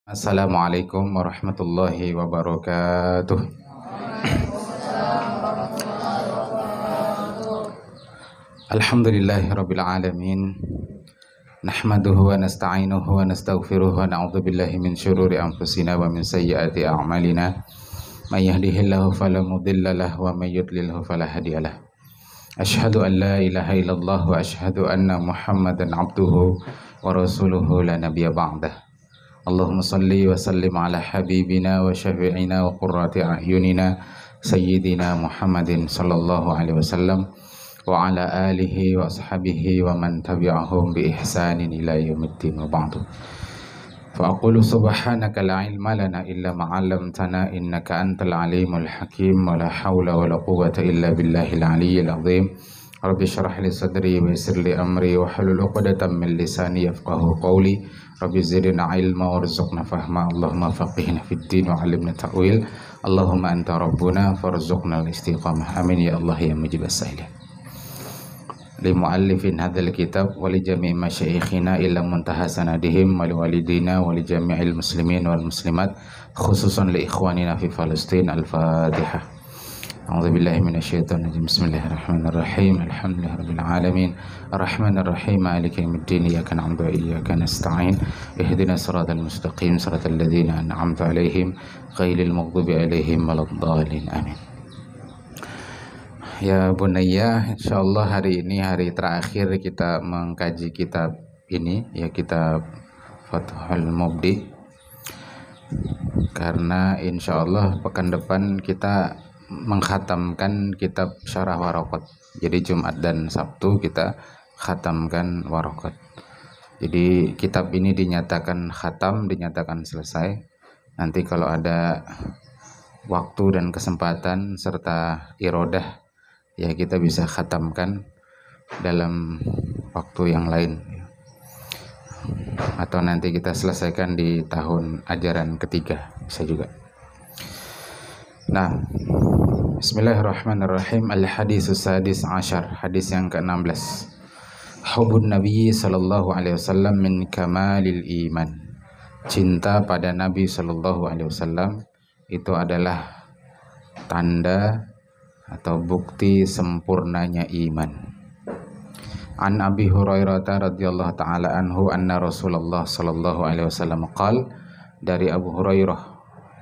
Assalamualaikum warahmatullahi wabarakatuh. Alhamdulillahirabbil alamin. Nahmaduhu wa nasta'inuhu wa nastaghfiruhu wa na'udzu billahi min syururi anfusina wa min sayyiati a'malina. May yahdihillahu fala mudilla lahu wa may yudlilhu fala hadiyalah. Asyhadu an la ilaha illallah wa asyhadu anna Muhammadan abduhu wa rasuluhu la nabiyya ba'dah. Allahumma salli wa sallim ala habibina wa syafi'ina wa qurrati a'yunina sayyidina Muhammadin sallallahu alaihi wasallam wa ala alihi wa ashabihi wa man tabi'ahum bi ihsanin ila yaumiddin wa ba'du. Fa aqulu subhanaka la ilma lana illa ma 'allamtana innaka antal alimul hakim wa la haula wa la quwwata illa billahil aliyyil azim. Rabbi shrah li sadri wa yassir li amri wa hlul 'uqdatam min lisani yafqahu qawli. Rabbi zidna ilma warzuqna fahma. Allahumma faqihna fid din wa 'allimna ta'wil. Allahumma anta rabbuna farzuqna al-istiqamah. Amin ya Allah ya mujibas sa'ilin. Li muallifin hadzal kitab wa li jami' masyayikhina ila muntaha sanadihim wa li walidina wa li jami'il muslimin wal muslimat khususan li ikhwanina fi Palestin. Al-Fatihah. A'udzubillahi minasyaitonir rajim. Bismillahirrahmanirrahim. Alhamdulillahirabbil alamin. Arrahmanirrahim. Maliki yaumiddin. Iyyaka na'budu wa iyyaka nasta'in. Ihdinas siratal mustaqim. Siratal ladzina an'amta 'alaihim ghairil maghdubi 'alaihim waladdallin. Amin. Ya Bunayya, insyaallah hari ini hari terakhir kita mengkaji kitab ini, ya kitab Fathul Mubdi. Karena insyaallah pekan depan kita mengkhatamkan kitab Syarah Waraqat. Jadi Jumat dan Sabtu kita khatamkan Waraqat. Jadi kitab ini dinyatakan khatam, dinyatakan selesai. Nanti kalau ada waktu dan kesempatan serta irodah, ya kita bisa khatamkan dalam waktu yang lain. Atau nanti kita selesaikan di tahun ajaran ketiga, bisa juga. Nah, Bismillahirrahmanirrahim. Al-haditsus sadis asyar, hadis yang ke-16. Hubbun Nabi sallallahu alaihi wasallam min kamalil iman. Cinta pada Nabi sallallahu alaihi wasallam itu adalah tanda atau bukti sempurnanya iman. An Abi Hurairah radhiyallahu taala anhu anna Rasulullah sallallahu alaihi wasallam qala, dari Abu Hurairah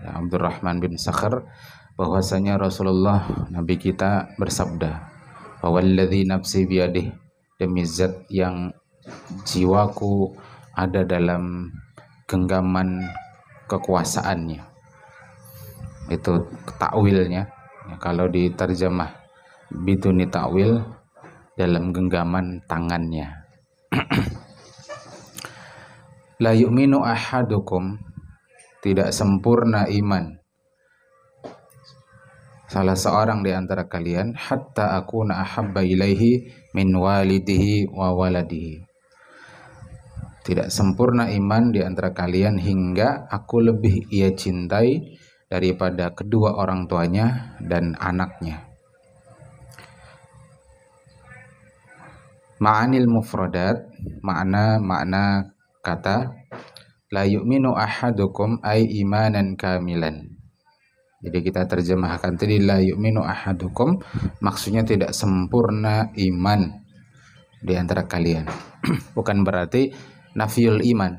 Abdurrahman bin Sakhar, bahwasanya Rasulullah Nabi kita bersabda, "Walladzi nafsi biyadih, demi zat yang jiwaku ada dalam genggaman kekuasaannya." Itu takwilnya. Ya, kalau diterjemah biduni takwil, dalam genggaman tangannya. La yu'minu ahadukum, tidak sempurna iman salah seorang di antara kalian, hatta akuna ahabba ilaihi min walidihi wa waladihi. Tidak sempurna iman di antara kalian hingga aku lebih ia cintai daripada kedua orang tuanya dan anaknya. Ma'anil mufradat, makna kata la yu'minu ahadukum ay imanan kamilan. Jadi kita terjemahkan tadi la yu'minu ahadukum, maksudnya tidak sempurna iman di antara kalian. Bukan berarti nafiyul iman,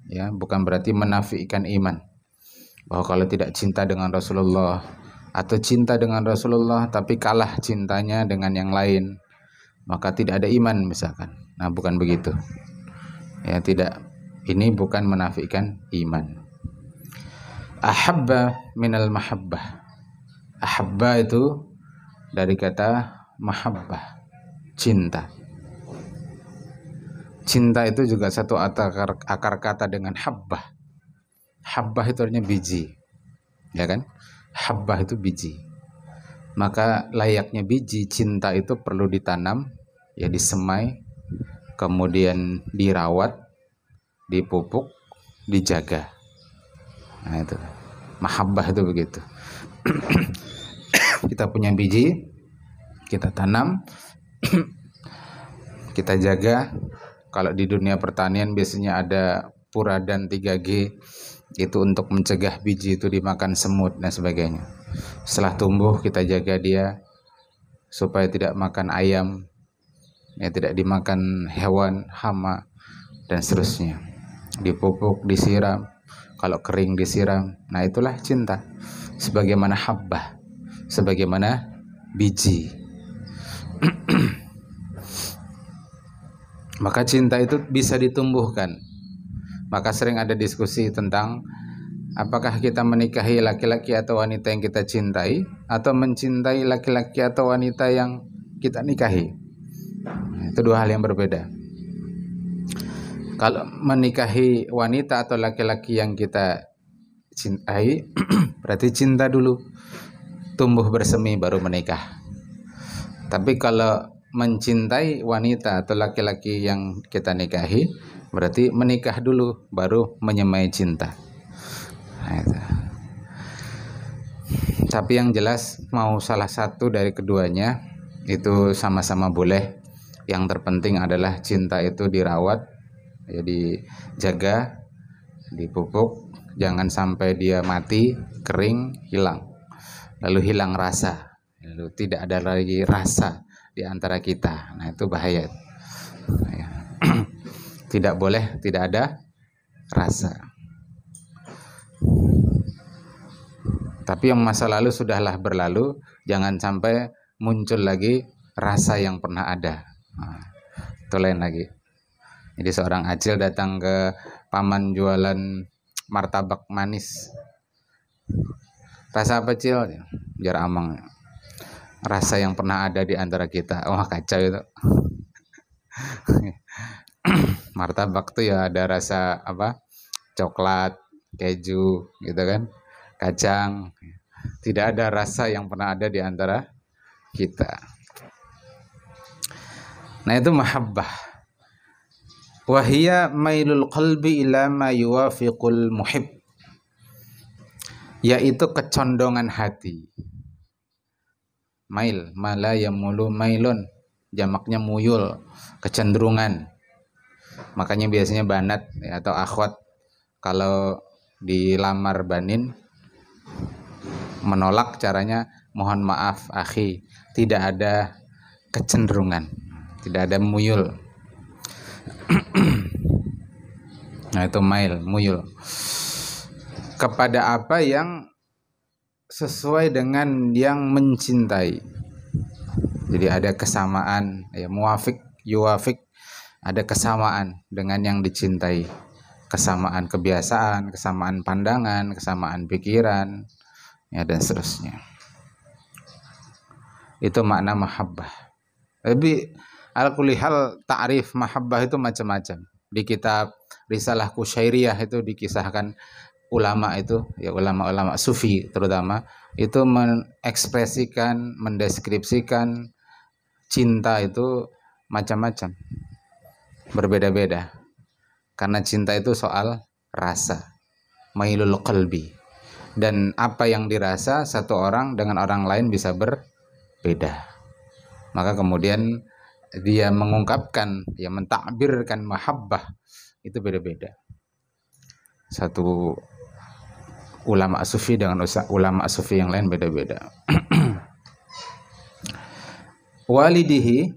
ya, bukan berarti menafikan iman. Bahwa kalau tidak cinta dengan Rasulullah atau cinta dengan Rasulullah tapi kalah cintanya dengan yang lain, maka tidak ada iman misalkan. Nah, bukan begitu. Ya, tidak. Ini bukan menafikan iman. Ahabba minal mahabbah. Ahabba itu dari kata mahabbah, cinta. Cinta itu juga satu akar kata dengan habbah. Habbah itu artinya biji, ya kan? Habbah itu biji. Maka layaknya biji, cinta itu perlu ditanam, ya disemai, kemudian dirawat, dipupuk, dijaga. Nah itu, mahabbah itu begitu. Kita punya biji, kita tanam, kita jaga. Kalau di dunia pertanian biasanya ada Puradan 3G, itu untuk mencegah biji itu dimakan semut dan sebagainya. Setelah tumbuh kita jaga dia supaya tidak makan ayam, ya, tidak dimakan hewan, hama dan seterusnya. Dipupuk, disiram, kalau kering disiram. Nah, itulah cinta. Sebagaimana habbah, sebagaimana biji. Maka cinta itu bisa ditumbuhkan. Maka sering ada diskusi tentang apakah kita menikahi laki-laki atau wanita yang kita cintai, atau mencintai laki-laki atau wanita yang kita nikahi. Itu dua hal yang berbeda. Kalau menikahi wanita atau laki-laki yang kita cintai, berarti cinta dulu, tumbuh bersemi baru menikah. Tapi kalau mencintai wanita atau laki-laki yang kita nikahi, berarti menikah dulu baru menyemai cinta. Nah, itu. Tapi yang jelas mau salah satu dari keduanya itu sama-sama boleh. Yang terpenting adalah cinta itu dirawat, ya, dijaga, dipupuk, jangan sampai dia mati, kering, hilang. Lalu hilang rasa, lalu tidak ada lagi rasa di antara kita. Nah, itu bahaya. Tidak boleh tidak ada rasa. Tapi yang masa lalu sudahlah berlalu, jangan sampai muncul lagi rasa yang pernah ada. Nah, itu lain lagi. Jadi seorang acil datang ke paman jualan martabak manis. Rasa apa, Cil? Biar amang. Rasa yang pernah ada di antara kita. Wah, kacau itu. Martabak tuh ya ada rasa apa? Coklat, keju, gitu kan? Kacang. Tidak ada rasa yang pernah ada di antara kita. Nah, itu mahabbah. Wahia mailul qalbi ila ma yuwafiqul muhib. Yaitu kecondongan hati. Mail, mala yamulu mailun. Jamaknya muyul, kecenderungan. Makanya biasanya banat, ya, atau akhwat kalau dilamar banin menolak caranya mohon maaf akhi, tidak ada kecenderungan, tidak ada muyul. Nah, itu mail, muyul kepada apa yang sesuai dengan yang mencintai. Jadi ada kesamaan, ya, muwafiq, yuwafiq, ada kesamaan dengan yang dicintai. Kesamaan kebiasaan, kesamaan pandangan, kesamaan pikiran, ya, dan seterusnya. Itu makna mahabbah. Tapi al-kulli hal ta'rif mahabbah itu macam-macam. Di kitab Risalah Kusyairiyah itu dikisahkan ulama itu, ya, ulama-ulama sufi terutama, itu mengekspresikan, mendeskripsikan cinta itu macam-macam, berbeda-beda. Karena cinta itu soal rasa, mailul qalbi. Dan apa yang dirasa satu orang dengan orang lain bisa berbeda. Maka kemudian dia mengungkapkan, ya, mentakbirkan mahabbah itu beda-beda. Satu ulama sufi dengan ulama sufi yang lain beda-beda. Walidihi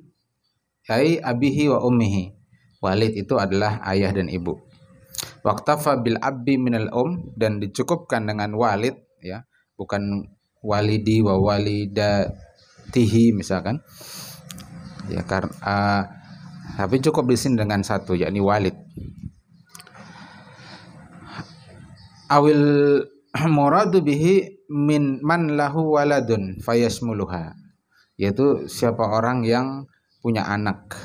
ai abihi wa ummihi. Walid itu adalah ayah dan ibu. Waqtafa bil abbi minal dan dicukupkan dengan walid, ya, bukan walidi wa walidatihi misalkan. Ya, karena tapi cukup di sini dengan satu, yakni walid. Awil muradu bihi min man lahu waladun fayasmuluha, yaitu siapa orang yang punya anak,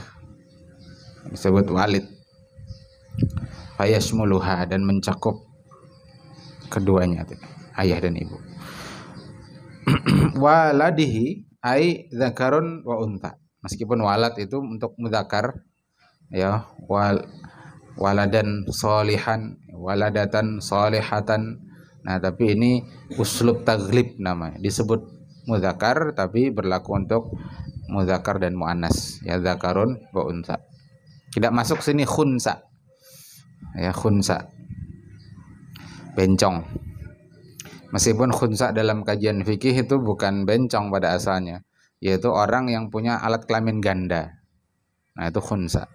disebut walid. Fayasmuluha, dan mencakup keduanya, ayah dan ibu. Waladihi ai dzakarun wa unta. Meskipun walad itu untuk mudzakar, ya, waladan solihan, waladatan solihatan. Nah, tapi ini uslub taglib namanya, disebut mudzakar tapi berlaku untuk mudzakar dan muannas, ya, dzakarun wa unta. Tidak masuk sini khunsa, ya, khunsa. bencong. Meskipun khunsa dalam kajian fikih itu bukan bencong pada asalnya, yaitu orang yang punya alat kelamin ganda. Nah, itu khunsa.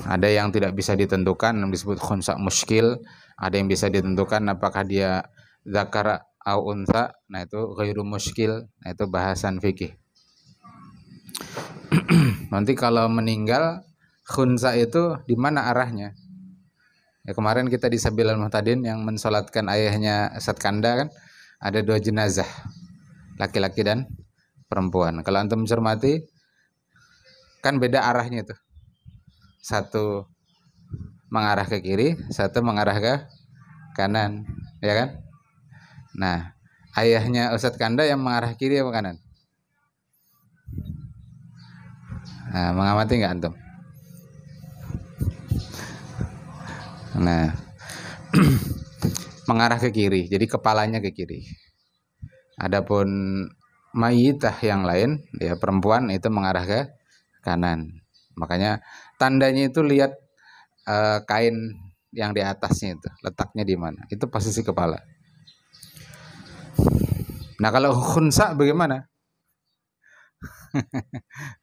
Ada yang tidak bisa ditentukan, yang disebut khunsa muskil. Ada yang bisa ditentukan apakah dia zakar au unsa. Nah, itu ghairu muskil. Nah, itu bahasan fikih. Nanti kalau meninggal khunsa itu di mana arahnya? Ya, kemarin kita di Sabilal Muhtadin yang mensolatkan ayahnya Ustadz Kanda kan, ada 2 jenazah, laki-laki dan perempuan. Kalau antum cermati kan beda arahnya itu. Satu mengarah ke kiri, satu mengarah ke kanan, ya kan? Nah, ayahnya Ustadz Kanda yang mengarah kiri apa kanan? Nah, mengamati nggak antum? Nah, mengarah ke kiri, jadi kepalanya ke kiri. Adapun mayitah yang lain, ya perempuan itu mengarah ke kanan. Makanya tandanya itu lihat kain yang di atasnya itu, letaknya di mana? Itu posisi kepala. Nah, kalau khunsa bagaimana?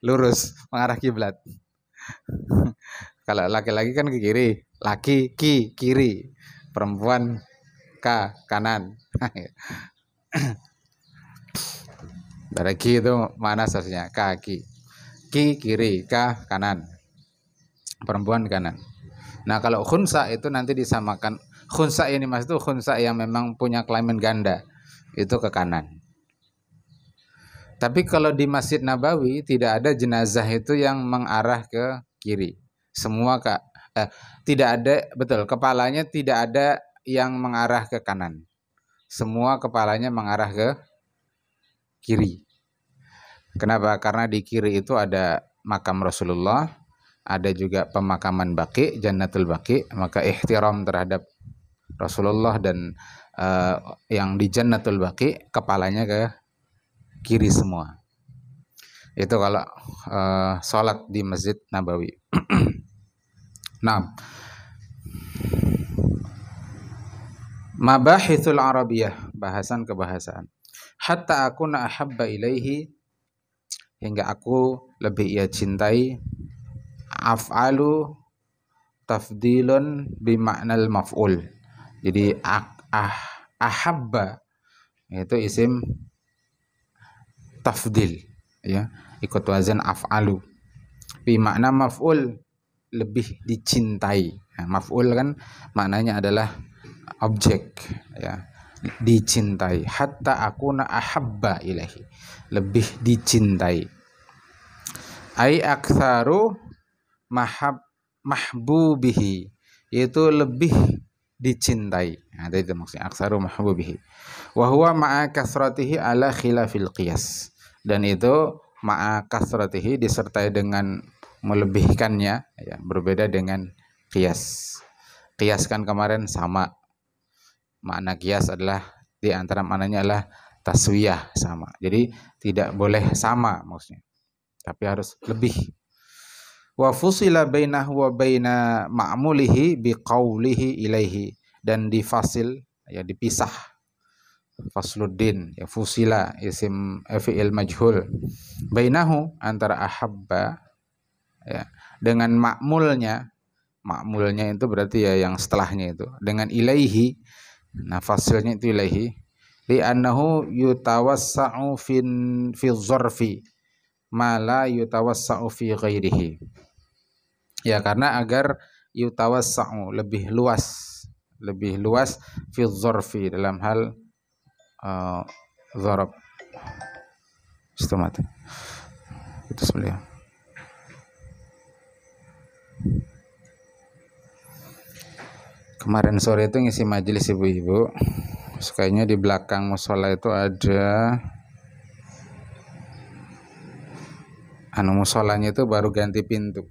Lurus, mengarah kiblat. Kalau laki-laki kan ke kiri, laki kiri, perempuan kanan. Berarti itu mana seharusnya? Kaki. Kiri, kanan. Perempuan kanan. Nah, kalau khunsa itu nanti disamakan. Khunsa ini mas itu khunsa yang memang punya kelamin ganda. Itu ke kanan. Tapi kalau di Masjid Nabawi tidak ada jenazah itu yang mengarah ke kiri. Semua tidak ada, betul, kepalanya tidak ada yang mengarah ke kanan. Semua kepalanya mengarah ke kiri. Kenapa? Karena di kiri itu ada makam Rasulullah, ada juga pemakaman Baqi, Jannatul Baqi, maka ihtiram terhadap Rasulullah dan yang di Jannatul Baqi kepalanya ke kiri semua. Itu kalau sholat di Masjid Nabawi. Nah, mabahithul Arabiyah, bahasan kebahasaan. Hatta akuna ahabba ilaihi, hingga aku lebih ia cintai. Af'alu tafdilun bimaknal maf'ul. Jadi ahabba itu isim tafdil, ya, ikut wazan af'alu. Bimakna maf'ul, lebih dicintai. Nah, maf'ul kan maknanya adalah objek, ya, dicintai. Hatta akuna ahabba ilahi, lebih dicintai. Ai aktsaru mahbubihi, yaitu lebih dicintai. Nah, itu maksudnya aktsaru mahbubihi. Wa huwa ma'a kasratihi ala khilafil qiyas. Dan itu ma'a kasratihi disertai dengan melebihkannya, ya, berbeda dengan qiyas. Qiyas kan kemarin sama. Makna qiyas adalah, di antara maknanya adalah taswiyah, sama. Jadi tidak boleh sama maksudnya, tapi harus lebih. Wa fusila bainahu wa baina ma'mulihi biqaulihi ilaihi, dan difasil, ya, dipisah. Fasluddin, ya, fusila isim fi'il majhul, bainahu antara ahabba, ya, dengan ma'mulnya itu berarti ya yang setelahnya itu, dengan ilaihi. Nah, fasilnya itu ilaihi, li'annahu yutawassa'u fi dzarfi ma la yutawassa'u fi ghairihi. Ya, karena agar yutawassa'u, lebih luas fi dzarfi, dalam hal dzarab. Istimat. Itu sebenarnya. Kemarin sore itu ngisi majelis ibu-ibu. Kayaknya di belakang musola itu ada musolanya itu baru ganti pintu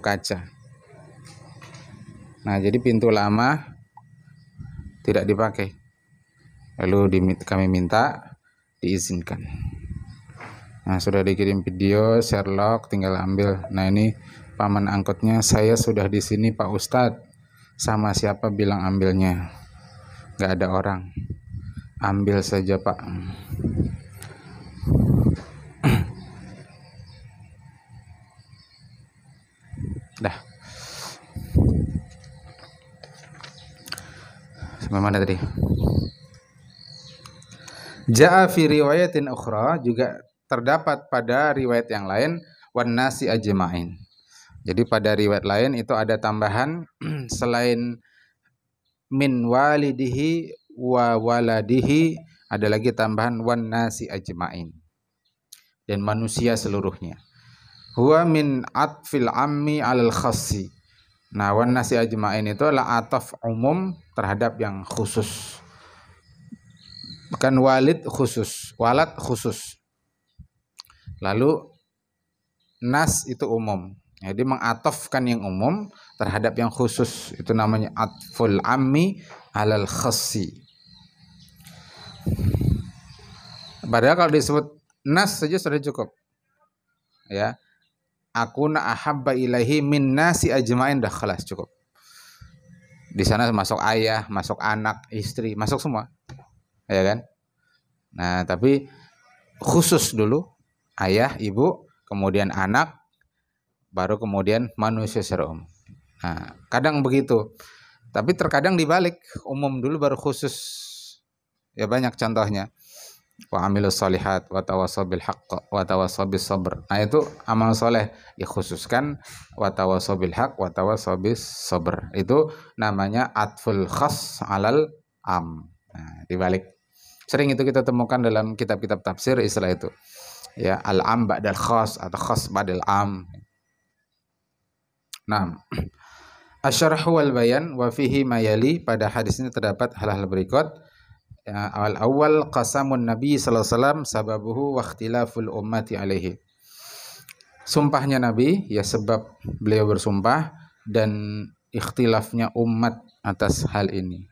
kaca. Nah, jadi pintu lama tidak dipakai. Lalu kami minta diizinkan. Nah, sudah dikirim video, Sherlock tinggal ambil. Nah, ini paman angkotnya, saya sudah di sini Pak Ustadz. Sama siapa bilang ambilnya? Gak ada orang. Ambil saja Pak. Dah. Sampai mana tadi? Ja'a fi riwayatin ukhra, juga terdapat pada riwayat yang lain, wan nasi ajma'in. Jadi pada riwayat lain itu ada tambahan selain min walidihi wa waladihi, ada lagi tambahan wan nasi ajma'in, dan manusia seluruhnya. Huwa min atfil ammi alal khassi. Nah, wan nasi ajma'in itu adalah ataf umum terhadap yang khusus. Bukan walid khusus, walad khusus. Lalu nas itu umum. Jadi mengatofkan yang umum terhadap yang khusus. Itu namanya atful ammi alal khassi. Padahal kalau disebut nas saja sudah cukup. Ya. Akuna ahabba ilaihi min nasi ajma'in, dah khalas, cukup. Di sana masuk ayah, masuk anak, istri, masuk semua. Ya kan? Nah, tapi khusus dulu ayah, ibu, kemudian anak, baru kemudian manusia secara umum. Nah, kadang begitu. Tapi terkadang dibalik, umum dulu baru khusus. Ya banyak contohnya. Wa amilus solihat wa tawassaw bil haqq wa tawassaw bis sabr. Nah, itu amal soleh dikhususkan, wa tawassaw bil haqq wa tawassaw bis sabr. Itu namanya atful khas alal am. Nah, dibalik. Sering itu kita temukan dalam kitab-kitab tafsir istilah itu. Ya, al-am ba'dal khas atau khas ba'dal am. Nah, asyarhu wal bayan wa fihi mayali, pada hadis ini terdapat hal-hal berikut. Ya, awal qasamun Nabi sallallahu alaihi wasallam sababuhu wa ikhtilaful ummati alaihi. Sumpahnya Nabi, ya sebab beliau bersumpah dan ikhtilafnya umat atas hal ini.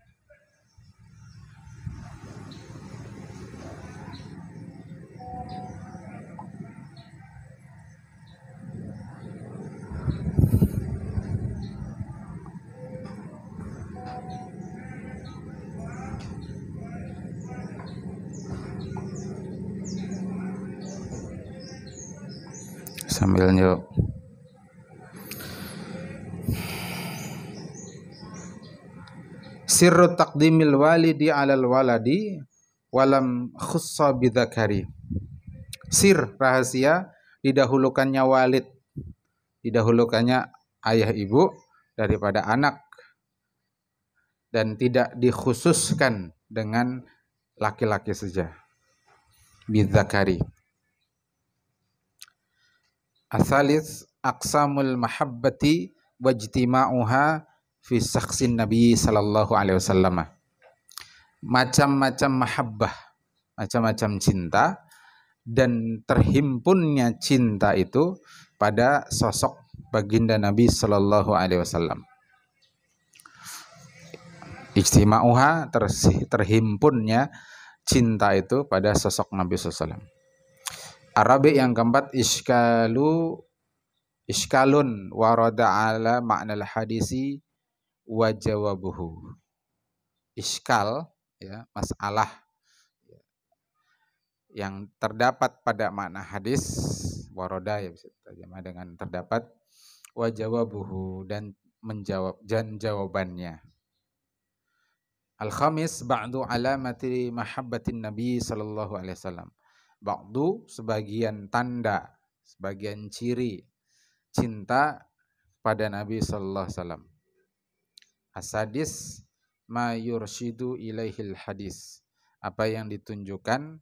Sambil jawab. Sirru taqdimil walidi alal waladi walam khussa bidzakari. Sir, rahasia didahulukannya walid, didahulukannya ayah ibu daripada anak, dan tidak dikhususkan dengan laki-laki saja. Bidzakari. Asalis aqsamul mahabbati wajtima'uha fi sakhsin Nabi sallallahu alaihi wasallam. Macam-macam mahabbah, macam-macam cinta, dan terhimpunnya cinta itu pada sosok baginda Nabi sallallahu alaihi wasallam. Ijtima'uha, terhimpunnya cinta itu pada sosok Nabi sallallahu alaihi wasallam. Arabi yang keempat, iskalun warada ala ma'nal hadisi wa jawabuhu. Iskal, ya, masalah yang terdapat pada makna hadis, waroda ya bisa terjemah dengan terdapat, wa jawabuhu, dan menjawab, dan jawabannya. Al-khamis, ba'du alamati mahabbatin Nabi sallallahu alaihi wasallam. Ba'du, sebagian tanda, sebagian ciri cinta pada Nabi sallallahu alaihi wasallam. Asadis ma yurshidu ilaihil hadis, apa yang ditunjukkan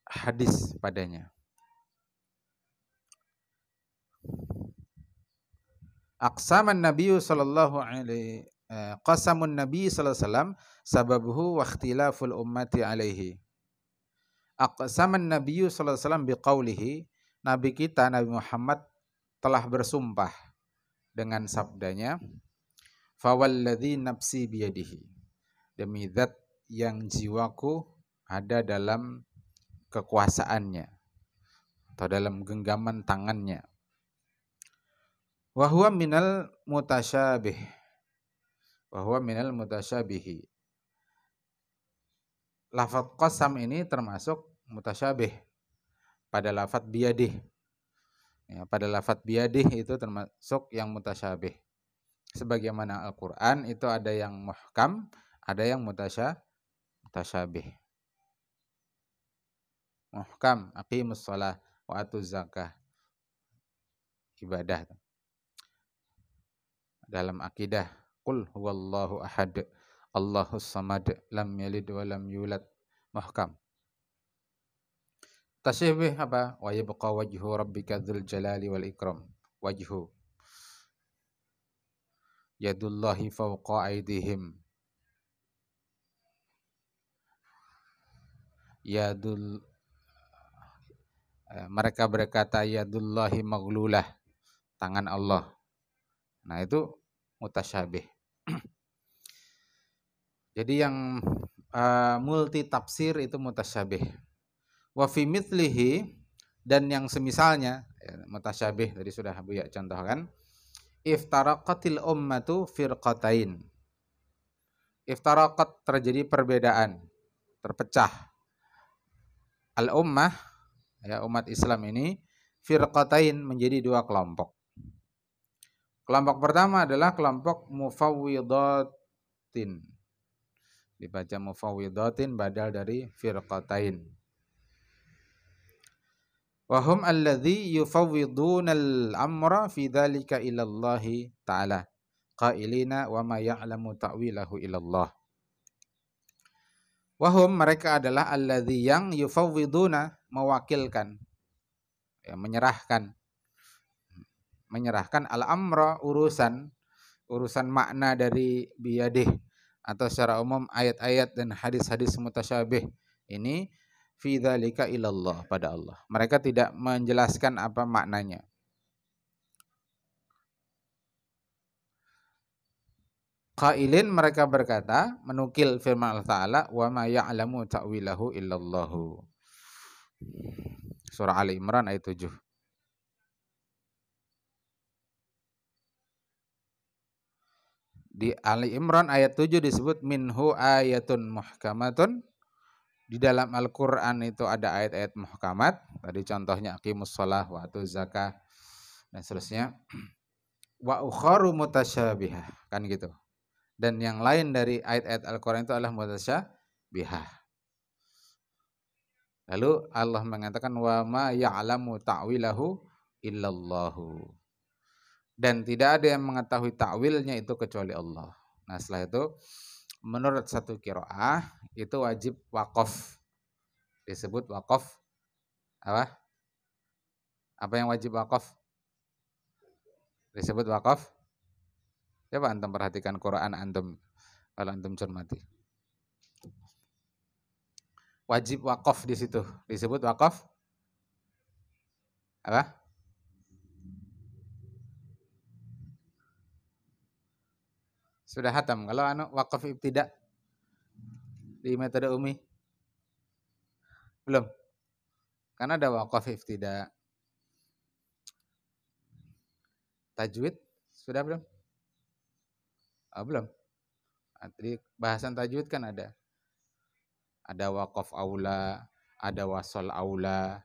hadis padanya. Aqsaman Nabi sallallahu alaihi qasamun Nabi sallallahu alaihi wasallam sababuhu wa ikhtilaful ummati alaihi. Aqsaman Nabi sallallahu alaihi wasallam biqaulihi, Nabi kita Nabi Muhammad telah bersumpah dengan sabdanya, fawalladzi nafsi biyadihi, demi zat yang jiwaku ada dalam kekuasaannya atau dalam genggaman tangannya. Wa huwa minal mutasyabih, wa huwa minal mutasyabihi. Lafaz qasam ini termasuk mutasyabih pada lafaz biyadih. Ya, pada lafaz biyadih itu termasuk yang mutasyabih. Sebagaimana Al-Qur'an itu ada yang muhkam, ada yang mutasyabih. Muhkam, aqimus shalah wa atuz zakah. Ibadah. Dalam akidah, qul huwallahu ahad, Allahus samad, lam yalid wa lam yulad. Muhkam. Tasyabih apa? Wa yabqa wajhu rabbika dzul jalali wal ikram. Wajhu. Yadullahi fawqa aydihim. Mereka berkata yadullahi maghlulah, tangan Allah. Nah, itu mutasyabih. Jadi yang multi tafsir itu mutasyabih. Wa fi mithlihi, dan yang semisalnya mutasyabih tadi sudah Buya contohkan. Iftaraqatil ummatu firqatain. Iftaraqat, terjadi perbedaan, terpecah. Al ummah, ya, umat Islam ini firqatain, menjadi dua kelompok. Kelompok pertama adalah kelompok mufawwidatin. Dibaca mufawwidatin badal dari firqatain. Wa hum alladzi yufawwidunal amra fi dzalika ila Allah ta'ala qailina wa ma ya'lamu ta'wilahu ila Allah. Wa hum, mereka adalah alladzi yang yufawwiduna, mewakilkan, ya, menyerahkan al-amra, urusan makna dari biyadih atau secara umum ayat-ayat dan hadis-hadis mutasyabih ini fi dzalika ilallah, pada Allah. Mereka tidak menjelaskan apa maknanya. Qailin, mereka berkata, menukil firman Allah Ta'ala, wa ma ya'lamu ta'wilahu illallahu. Surah Ali Imran ayat 7. Di Ali Imran ayat 7 disebut minhu ayatun muhkamatun. Di dalam Al-Qur'an itu ada ayat-ayat muhkamat. Tadi contohnya aqimus shalah wa atuz zakah dan seterusnya. Wa ukharu mutasyabihah, kan gitu. Dan yang lain dari ayat-ayat Al-Qur'an itu adalah mutasyabihah. Lalu Allah mengatakan wa ma ya'lamu ta'wilahu illallahu. Dan tidak ada yang mengetahui ta'wilnya itu kecuali Allah. Nah, setelah itu menurut satu qiraah itu wajib waqaf. Disebut waqaf apa? Apa yang wajib waqaf? Disebut waqaf. Coba antum perhatikan Quran antum, kalau antum cermati. Wajib waqaf di situ disebut waqaf apa? Sudah hatam. Kalau waqaf ibtida di metode umi belum? Karena ada waqaf ibtida. Tajwid sudah belum? Oh, belum. Tadi bahasan tajwid kan ada. Ada waqaf aula, ada wasol aula,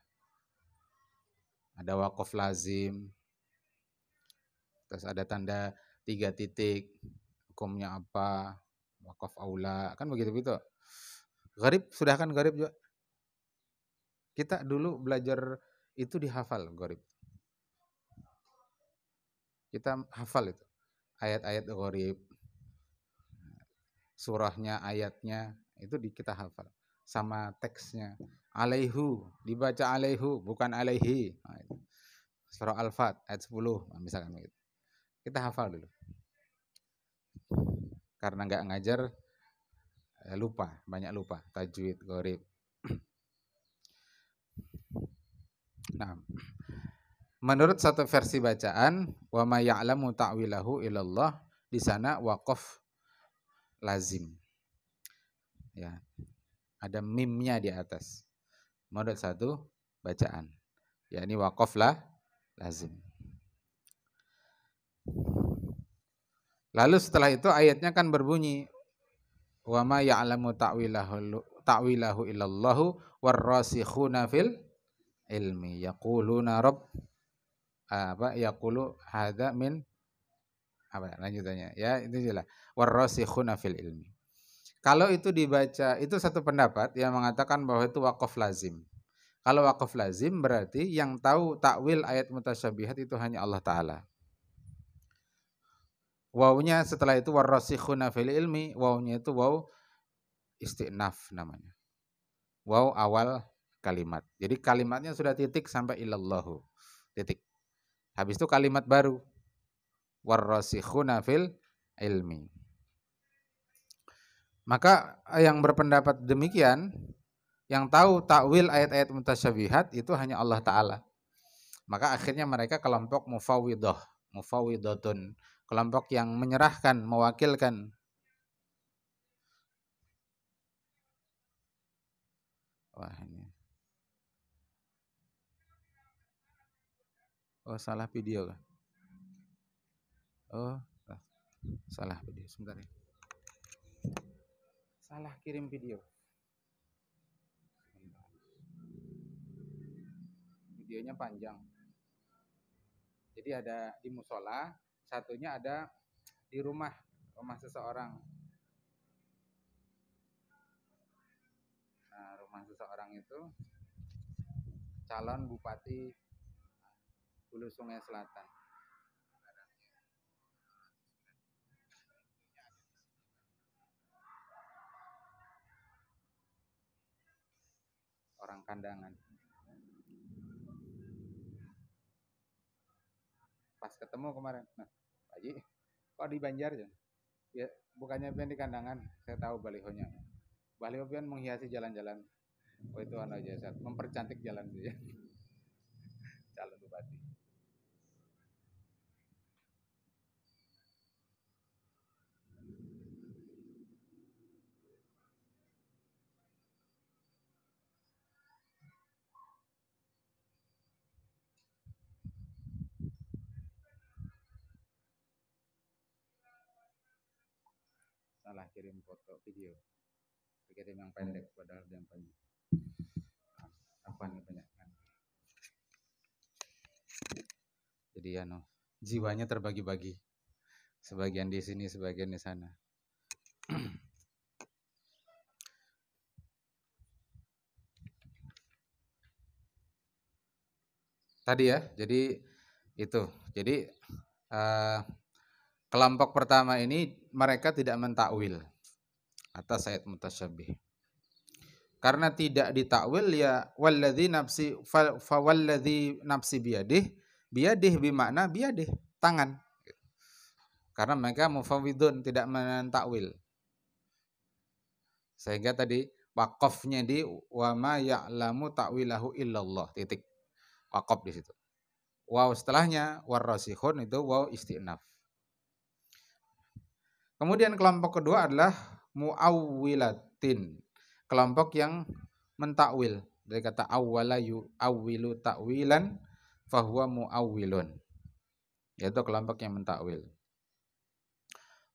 ada waqaf lazim. Terus ada tanda 3 titik. Hukumnya apa? Waqaf aula, kan begitu-begitu. Gharib sudah kan gharib juga? Kita dulu belajar itu dihafal gharib. Kita hafal itu. Ayat-ayat gharib. Surahnya, ayatnya itu kita hafal. Sama teksnya. Alaihu, dibaca alaihu, bukan alaihi. Surah Al-Fat ayat 10 misalkan gitu. Kita hafal dulu. Karena enggak ngajar lupa, banyak lupa tajwid, gharib. Nah, menurut satu versi bacaan wa ma ya'lamu ta'wilahu ilallah, di sana waqaf lazim. Ya. Ada mimnya di atas. Menurut satu bacaan. Ya, ini waqaf lah lazim. Lalu setelah itu ayatnya kan berbunyi wa ma ya'lamu ta'wilahu illallahu warrasikhuna fil ilmi yaquluna yaqulu hadza min lanjutannya ya itu jelas warrasikhuna fil ilmi. Kalau itu dibaca, itu satu pendapat yang mengatakan bahwa itu waqaf lazim. Kalau waqaf lazim berarti yang tahu takwil ayat mutasyabihat itu hanya Allah Ta'ala. Wawnya setelah itu warrasikhuna fil ilmi, wawnya itu waw istinaf namanya. Waw awal kalimat. Jadi kalimatnya sudah titik sampai ilallahu. Titik. Habis itu kalimat baru. Warrasikhuna fil ilmi. Maka yang berpendapat demikian, yang tahu takwil ayat-ayat mutasyabihat itu hanya Allah Ta'ala. Maka akhirnya mereka kelompok mufawwidatun, kelompok yang menyerahkan, mewakilkan. Wah ini. Oh salah video kan? Oh salah video, sebentar ya. Salah kirim video. Videonya panjang. Jadi ada di musola, satunya ada di rumah seseorang. Nah, rumah seseorang itu calon bupati Hulu Sungai Selatan. Orang kandangan. Pas ketemu kemarin, nah Pak Haji, kok di Banjar ya? Ya bukannya pian di kandangan, saya tahu balihonya. Baliho pian menghiasi jalan-jalan. Oh itu aja, mempercantik jalan dia. Calon bupati. Salah kirim foto video. Kirim yang pendek padahal yang panjang. Apa nih banyak kan? Jadi jiwanya terbagi-bagi. Sebagian di sini, sebagian di sana. Tadi ya, jadi itu. Jadi kelompok pertama ini mereka tidak mentakwil atas ayat mutasyabih. Karena tidak ditakwil ya walladzi nafsi fa walladzi nafsi biyadih bimakna biyadih, tangan. Karena mereka mufawwidun, tidak mentakwil. Sehingga tadi waqafnya di wa ma ya'lamu ta'wilahu illallah, titik. Waqaf di situ. Waw setelahnya warrasikhun itu waw istinaf. Kemudian kelompok kedua adalah muawwilatin. Kelompok yang mentakwil. Dari kata awwala yu'awwilu ta'wilan fahuwa muawwilun. Yaitu kelompok yang mentakwil.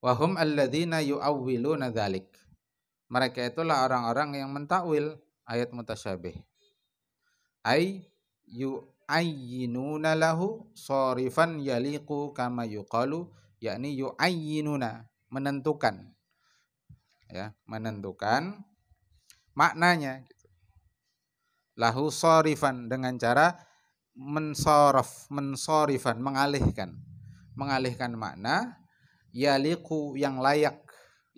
Wahum alladzina yu'awwiluna dzalik. Mereka itulah orang-orang yang mentakwil ayat mutasyabih. Ai yu'ayyinuna lahu sharifan yaliqu kama yuqalu, yakni yu'ayyinuna, menentukan. Ya, menentukan maknanya gitu. Lahu sharifan, dengan cara mensorifan, mengalihkan makna, yaliqu, yang layak,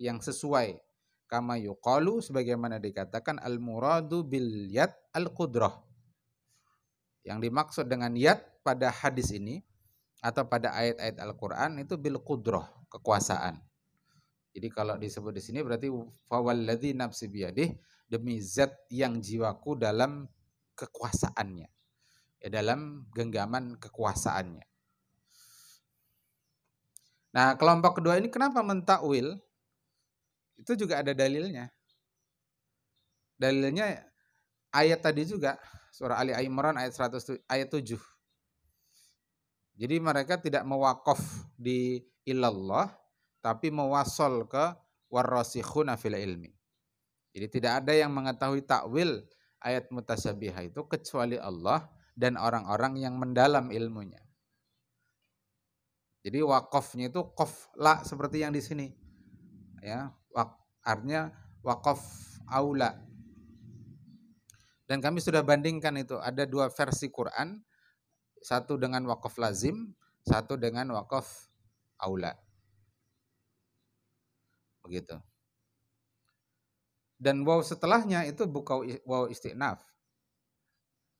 yang sesuai, kama yuqalu, sebagaimana dikatakan al muradu bil yad al qudrah. Yang dimaksud dengan yad pada hadis ini atau pada ayat-ayat Al-Qur'an itu bil qudrah, kekuasaan. Jadi kalau disebut di sini berarti fawalladzi nafsi biyadih, demi zat yang jiwaku dalam kekuasaannya. Ya, dalam genggaman kekuasaannya. Nah, kelompok kedua ini kenapa mentakwil? Itu juga ada dalilnya. Dalilnya ayat tadi juga, surah Ali Imran ayat 100 ayat 7. Jadi mereka tidak mewakaf di ilallah, tapi mewasol ke warrasikhuna fil ilmi. Jadi tidak ada yang mengetahui takwil ayat mutasyabihah itu kecuali Allah dan orang-orang yang mendalam ilmunya. Jadi wakofnya itu kof la seperti yang di sini. Ya, artinya wakof aula. Dan kami sudah bandingkan itu, ada 2 versi Quran, satu dengan wakof lazim, satu dengan wakof aula. Begitu. Dan waw setelahnya itu bukan waw istinaf,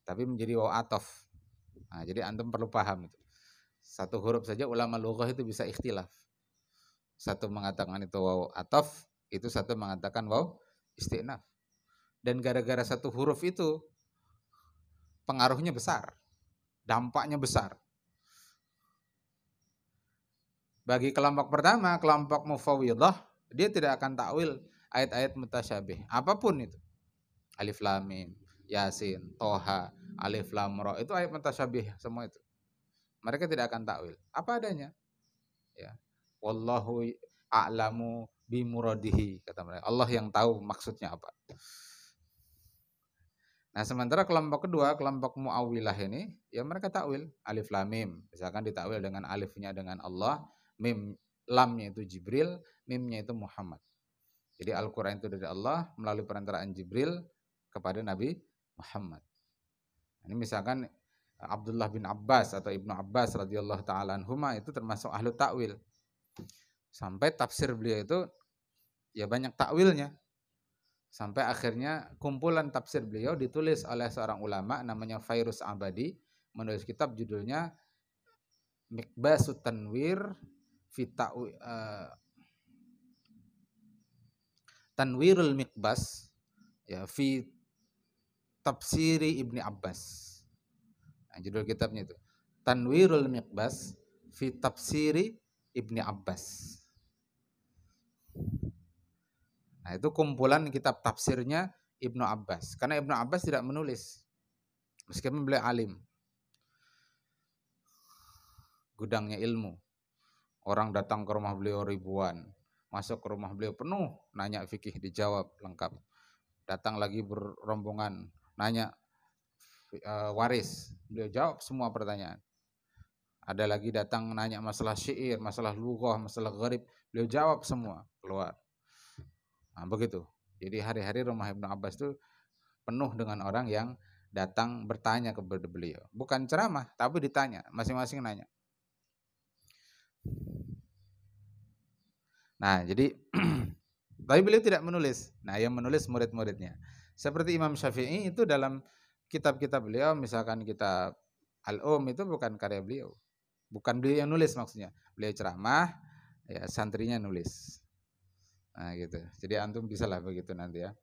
tapi menjadi waw atof. Nah, jadi antum perlu paham itu. Satu huruf saja ulama lughah itu bisa ikhtilaf. Satu mengatakan itu waw atof, itu satu mengatakan waw istinaf. Dan gara-gara satu huruf itu pengaruhnya besar, dampaknya besar. Bagi kelompok pertama, kelompok mufawwidhah, dia tidak akan takwil ayat-ayat mutasyabih, apapun itu. Alif lam mim, Yasin, Toha, Alif lam ra, itu ayat mutasyabih semua itu. Mereka tidak akan takwil, apa adanya. Ya. Wallahu a'lamu bimuradihi, kata mereka. Allah yang tahu maksudnya apa. Nah, sementara kelompok kedua, kelompok mu'awwilah ini, ya mereka takwil alif lam mim. Misalkan ditakwil dengan alifnya dengan Allah, mim lamnya itu Jibril, mimnya itu Muhammad. Jadi Al-Qur'an itu dari Allah melalui perantaraan Jibril kepada Nabi Muhammad. Ini misalkan Abdullah bin Abbas atau Ibnu Abbas radhiyallahu taala anhuma itu termasuk ahlu takwil. Sampai tafsir beliau itu ya banyak takwilnya. Sampai akhirnya kumpulan tafsir beliau ditulis oleh seorang ulama namanya Fairuz Abadi, menulis kitab judulnya Miqbasut Tanwir fi Tanwirul Miqbas ya fi Tafsiri Ibni Abbas. Nah, judul kitabnya itu Tanwirul Miqbas fi Tafsiri Ibni Abbas. Nah, itu kumpulan kitab tafsirnya Ibnu Abbas. Karena Ibnu Abbas tidak menulis, meskipun beliau alim. Gudangnya ilmu. Orang datang ke rumah beliau ribuan. Masuk ke rumah beliau penuh, nanya fikih dijawab lengkap. Datang lagi berombongan, nanya waris, beliau jawab semua pertanyaan. Ada lagi datang nanya masalah syair, masalah lughah, masalah gharib, beliau jawab semua, keluar. Nah, begitu. Jadi hari-hari rumah Ibnu Abbas itu penuh dengan orang yang datang bertanya kepada beliau. Bukan ceramah, tapi ditanya, masing-masing nanya. Nah, jadi tapi beliau tidak menulis. Nah, yang menulis murid-muridnya. Seperti Imam Syafi'i itu dalam kitab-kitab beliau, misalkan kitab Al-Um itu bukan karya beliau. Bukan beliau yang nulis maksudnya. Beliau ceramah, ya santrinya nulis. Nah, gitu. Jadi antum bisalah begitu nanti ya.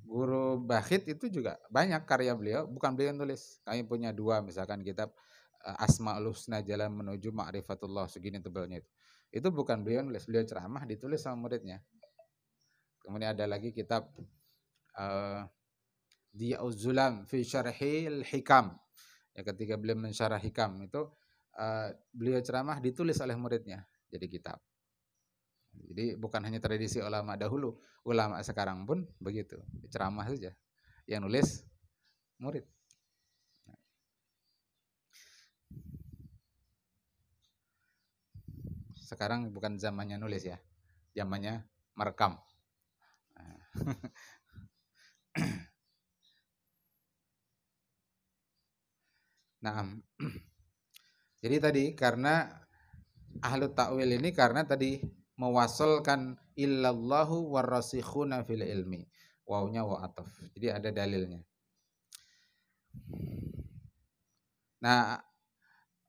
Guru Bakhit itu juga banyak karya beliau, bukan beliau yang nulis. Kami punya 2 misalkan kitab Asmaul Husna Jalan Menuju Ma'rifatullah, segini tebalnya itu. Itu bukan beliau nulis, beliau ceramah ditulis sama muridnya. Kemudian ada lagi kitab Diya'uz Zulam fi Syarhil Hikam. Ya, ketika beliau mensyarah hikam itu beliau ceramah ditulis oleh muridnya jadi kitab. Jadi bukan hanya tradisi ulama dahulu, ulama sekarang pun begitu, ceramah saja. Yang nulis murid. Sekarang bukan zamannya nulis ya, zamannya merekam. Nah, jadi tadi karena ahlu ta'wil ini karena tadi mewasolkan illallahu warrasikhuna fil ilmi. Wawnya wa ataf. Jadi ada dalilnya. Nah,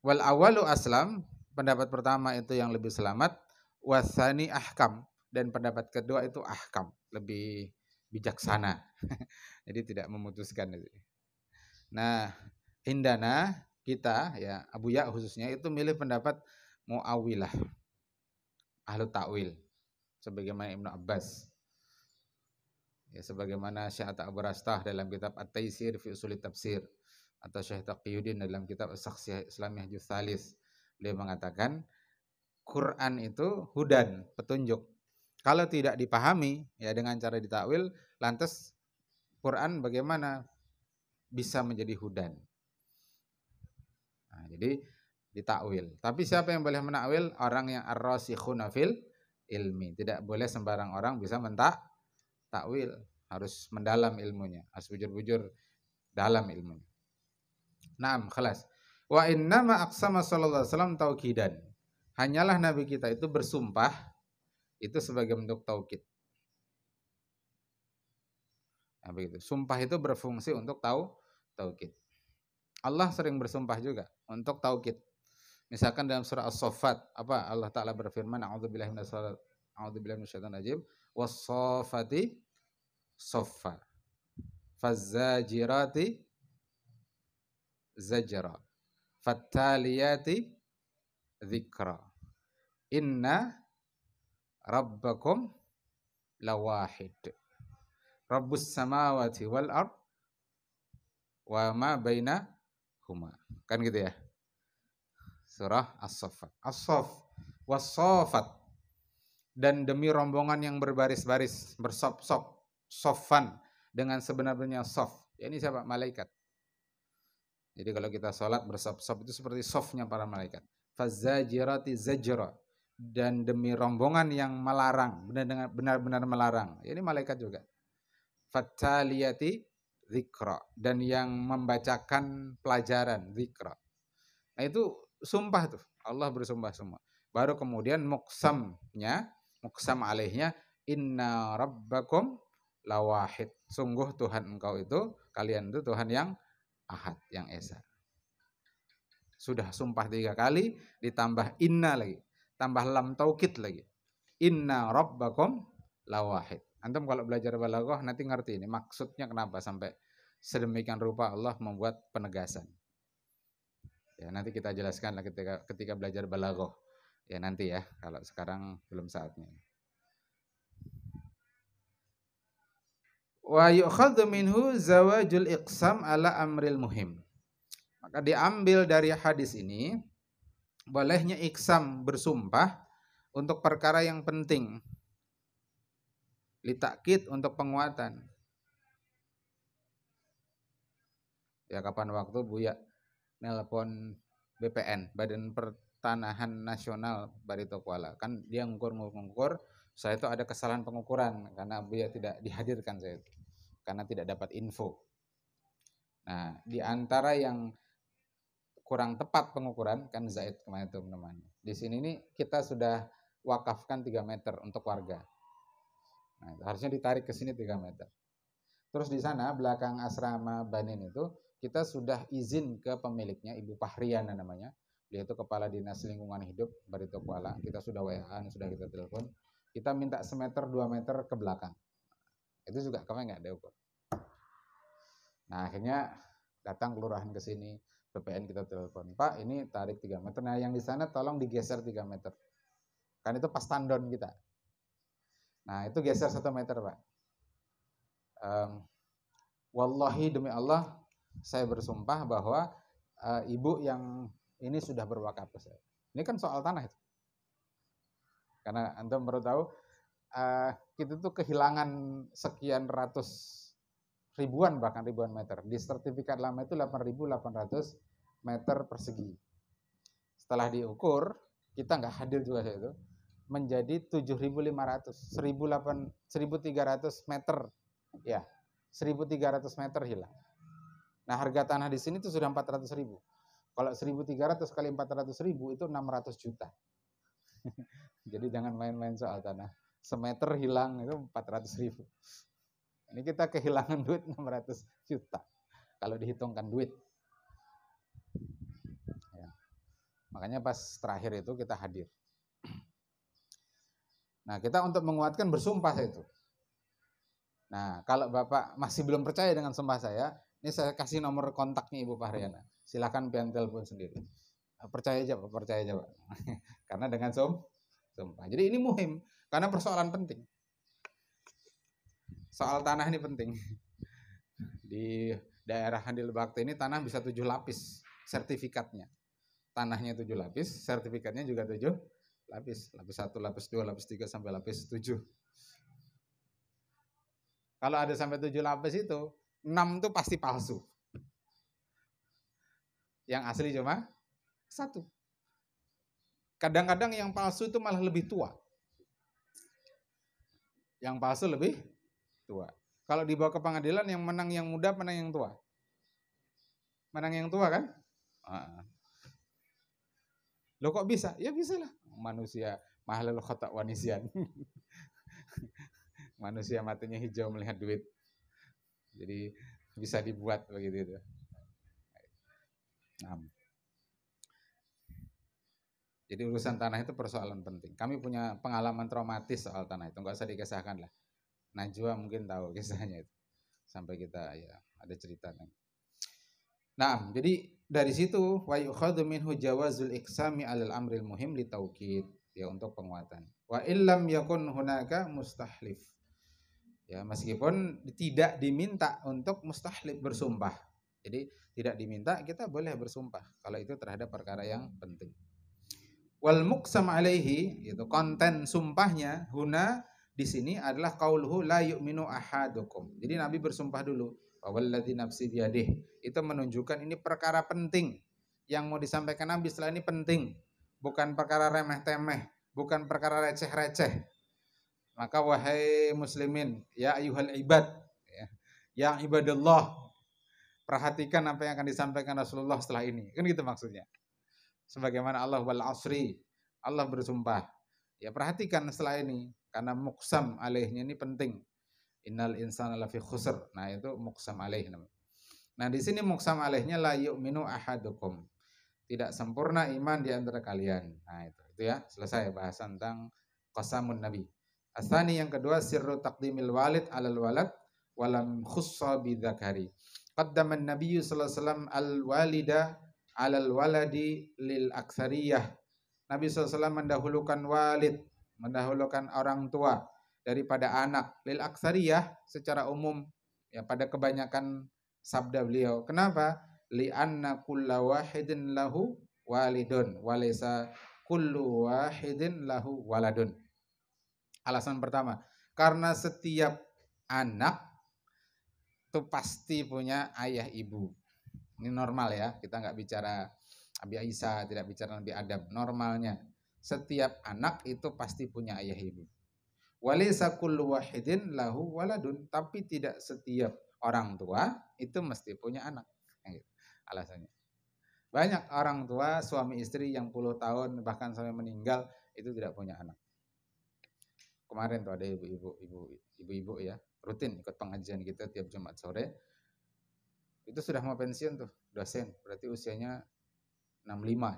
wal awalu aslam, pendapat pertama itu yang lebih selamat, wasani ahkam, dan pendapat kedua itu ahkam, lebih bijaksana. Jadi tidak memutuskan. Nah, indana kita ya Abu Ya khususnya itu milih pendapat Mu'awilah, ahlu ta'wil, sebagaimana Ibnu Abbas, ya sebagaimana Syekh Abu Rastah dalam kitab At-Taisir fi Ushul Tafsir, atau Syekh Taqiyuddin dalam kitab As-Sakhsiyah Islamiyah Juz Tsalis, beliau mengatakan Quran itu hudan, petunjuk. Kalau tidak dipahami ya dengan cara ditakwil, lantas Quran bagaimana bisa menjadi hudan? Nah, jadi ditakwil. Tapi siapa yang boleh menakwil? Orang yang ar-rasikhuna fil ilmi. Tidak boleh sembarang orang bisa takwil. Harus mendalam ilmunya, harus bujur-bujur dalam ilmunya. Naam, khalas. Wa innama aqsama sallallahu alaihi wasallam taukidan. Hanyalah Nabi kita itu bersumpah itu sebagai bentuk taukid. Nah, begitu. Sumpah itu berfungsi untuk taukid. Allah sering bersumpah juga untuk taukid. Misalkan dalam surah As-Saffat, apa Allah Ta'ala berfirman, a'udzubillahi minasyaitonir rajim, was-saffati saffa, faz-zajirati zajra, fattaliyati dzikra. Inna rabbakum lawahid. Rabbus samawati wal ard wa ma bainahuma. Kan gitu ya. Surah As-Saffat. As-Saff was-saffat, dan demi rombongan yang berbaris-baris, bersop-sop, soffan, dengan sebenar-benarnya soff. Ya, ini siapa? Malaikat. Jadi kalau kita sholat bersop-sop itu seperti soffnya para malaikat. Fazajirati zajra, dan demi rombongan yang melarang, benar-benar melarang. Ya, ini malaikat juga. Fattaliyati dzikra, dan yang membacakan pelajaran dzikra. Nah, itu sumpah tuh. Allah bersumpah semua. Baru kemudian muqsam alaihnya, inna rabbakum lawahid. Sungguh Tuhan engkau itu, kalian itu Tuhan yang ahad, yang esa. Sudah sumpah 3 kali, ditambah inna lagi, tambah lam taukid lagi. Inna rabbakum lawahid. Antum kalau belajar balaghah nanti ngerti ini maksudnya kenapa sampai sedemikian rupa Allah membuat penegasan. Ya, nanti kita jelaskan lah ketika belajar balaghah. Ya nanti ya, kalau sekarang belum saatnya. Wa yu'khadhu minhu zawajul iqsam ala amril muhim. Maka diambil dari hadis ini bolehnya iqsam, bersumpah untuk perkara yang penting. Litakid, untuk penguatan. Ya, kapan waktu Buya nelpon BPN, Badan Pertanahan Nasional Barito Kuala, kan dia ngukur, saya itu ada kesalahan pengukuran karena Buya tidak dihadirkan saya itu, karena tidak dapat info. Nah, di antara yang kurang tepat pengukuran kan Zaid kemarin itu namanya. Di sini nih kita sudah wakafkan 3 meter untuk warga. Nah, harusnya ditarik ke sini 3 meter. Terus di sana belakang asrama Banin itu kita sudah izin ke pemiliknya, Ibu Fahriana namanya. Dia itu Kepala Dinas Lingkungan Hidup Barito Kuala. Kita sudah WA-an, sudah kita telepon. Kita minta semeter 2 meter ke belakang. Itu juga kami nggak diukur. Nah, akhirnya datang kelurahan ke sini, BPN kita telepon, Pak ini tarik 3 meter. Nah, yang di sana tolong digeser 3 meter. Kan itu pas tandon kita. Nah, itu geser 1 meter, Pak. Wallahi demi Allah, saya bersumpah bahwa ibu yang ini sudah berwakaf ke saya. Ini kan soal tanah itu. Karena antum baru tahu, kita tuh kehilangan sekian ratus ribuan, bahkan ribuan meter. Di sertifikat lama itu 8.800 meter persegi. Setelah diukur, kita nggak hadir juga saya itu, menjadi 7.500, 1.300 meter. Ya, 1.300 meter hilang. Nah, harga tanah di sini tuh sudah 400.000. Kalau 1.300 kali 400.000 itu 600 juta. Jadi jangan main-main soal tanah. Semeter hilang itu 400.000. Ini kita kehilangan duit 600 juta. Kalau dihitungkan duit. Ya. Makanya pas terakhir itu kita hadir. Nah, kita untuk menguatkan bersumpah itu. Nah, kalau Bapak masih belum percaya dengan sumpah saya, ini saya kasih nomor kontaknya Ibu Fahriana. Silakan pian telepon sendiri. Percaya aja Pak, percaya aja Pak. Karena dengan sumpah. Jadi ini muhim, karena persoalan penting. Soal tanah ini penting. Di daerah Handil Bakti ini tanah bisa 7 lapis sertifikatnya. Tanahnya 7 lapis, sertifikatnya juga 7 lapis 1, lapis 2, lapis 3 sampai lapis 7. Kalau ada sampai 7 lapis itu, 6 itu pasti palsu. Yang asli cuma 1. Kadang-kadang yang palsu itu malah lebih tua. Yang palsu lebih tua. Kalau dibawa ke pengadilan, yang menang yang muda, menang yang tua. Menang yang tua kan? Loh kok bisa? Ya bisa lah. Manusia mahalul khata' wa nisyan. Manusia matanya hijau melihat duit. Jadi bisa dibuat begitu itu. Nah. Jadi urusan tanah itu persoalan penting. Kami punya pengalaman traumatis soal tanah itu, nggak usah dikisahkan lah. Najwa mungkin tahu kisahnya itu. Sampai kita ya ada cerita. Nah, jadi dari situ wa yukhadhu minhu jawazul iksami 'alal amril muhim li taukid, ya untuk penguatan. Wa illam yakun hunaka mustahlif. Ya, meskipun tidak diminta untuk mustahlif bersumpah. Jadi tidak diminta, kita boleh bersumpah kalau itu terhadap perkara yang penting. Wal muqsam alaihi, itu konten sumpahnya huna di sini adalah qauluhu la yu'minu ahadukum. Jadi Nabi bersumpah dulu, walladzi nafsi biyadih. Itu menunjukkan ini perkara penting yang mau disampaikan Nabi setelah ini penting, bukan perkara remeh-temeh, bukan perkara receh-receh. Maka wahai muslimin, ya ayyuhal ibad, ya ibadallah, perhatikan apa yang akan disampaikan Rasulullah setelah ini. Kan gitu maksudnya. Sebagaimana Allah wal asri, Allah bersumpah. Ya perhatikan setelah ini, karena muqsam alaihnya ini penting. Innal insana lafi khusr. Nah itu muqsam alaih. Nah di sini muqsam alaihnya la yu'minu ahadukum. Tidak sempurna iman di antara kalian. Nah itu ya, selesai bahas tentang qasamun nabi. Asani yang kedua, sirru taqdimil walid alal walad walam khussa bidzakari. Qaddama an-nabiyyu sallallahu alaihi wasallam al-walida alal waladi lil aksariyah. Nabi SAW mendahulukan walid, mendahulukan orang tua daripada anak. Lil aksariyah secara umum, ya pada kebanyakan sabda beliau. Kenapa? Li'anna kulla wahidin lahu walidun walaysa kullu wahidin lahu waladun. Alasan pertama, karena setiap anak itu pasti punya ayah ibu. Ini normal ya, kita nggak bicara Nabi Isa, tidak bicara Nabi Adam. Normalnya, setiap anak itu pasti punya ayah ibu. Walaysa kullu wahidin lahu waladun, tapi tidak setiap orang tua itu mesti punya anak. Alasannya. Banyak orang tua, suami istri yang puluh tahun bahkan sampai meninggal itu tidak punya anak. Kemarin tuh ada ibu-ibu ya, rutin ikut pengajian kita tiap Jumat sore. Itu sudah mau pensiun tuh, dosen, berarti usianya 65.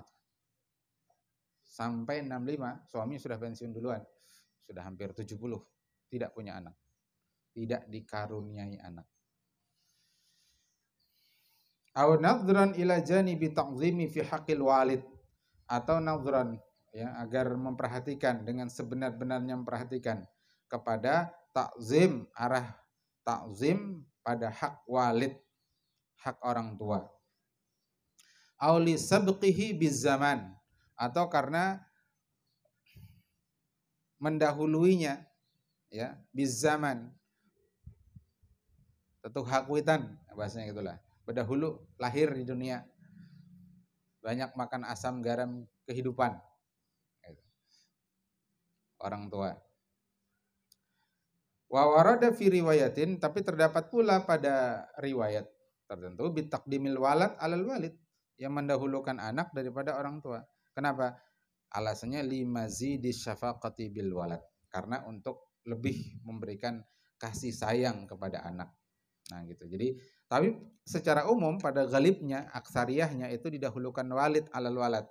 Sampai 65, suami sudah pensiun duluan. Sudah hampir 70, tidak punya anak. Tidak dikaruniai anak. Aw nadhran ila janibi ta'zimi fi haqqil walid. Atau nadhran, ya, agar memperhatikan dengan sebenar-benarnya memperhatikan kepada ta'zim, arah ta'zim pada hak walid, hak orang tua. Auli sabqihi bizaman, atau karena mendahuluinya, ya, bizaman, tentu hakwitan bahasanya gitulah, berdahulu lahir di dunia, banyak makan asam garam kehidupan, orang tua. Wa warada fi riwayatin, tapi terdapat pula pada riwayat tertentu bitaqdimil walad alal walid, yang mendahulukan anak daripada orang tua. Kenapa? Alasannya limazidi syafaqati bil walad, karena untuk lebih memberikan kasih sayang kepada anak. Nah gitu. Jadi tapi secara umum pada ghalibnya, aksariyahnya itu didahulukan walid alal walad.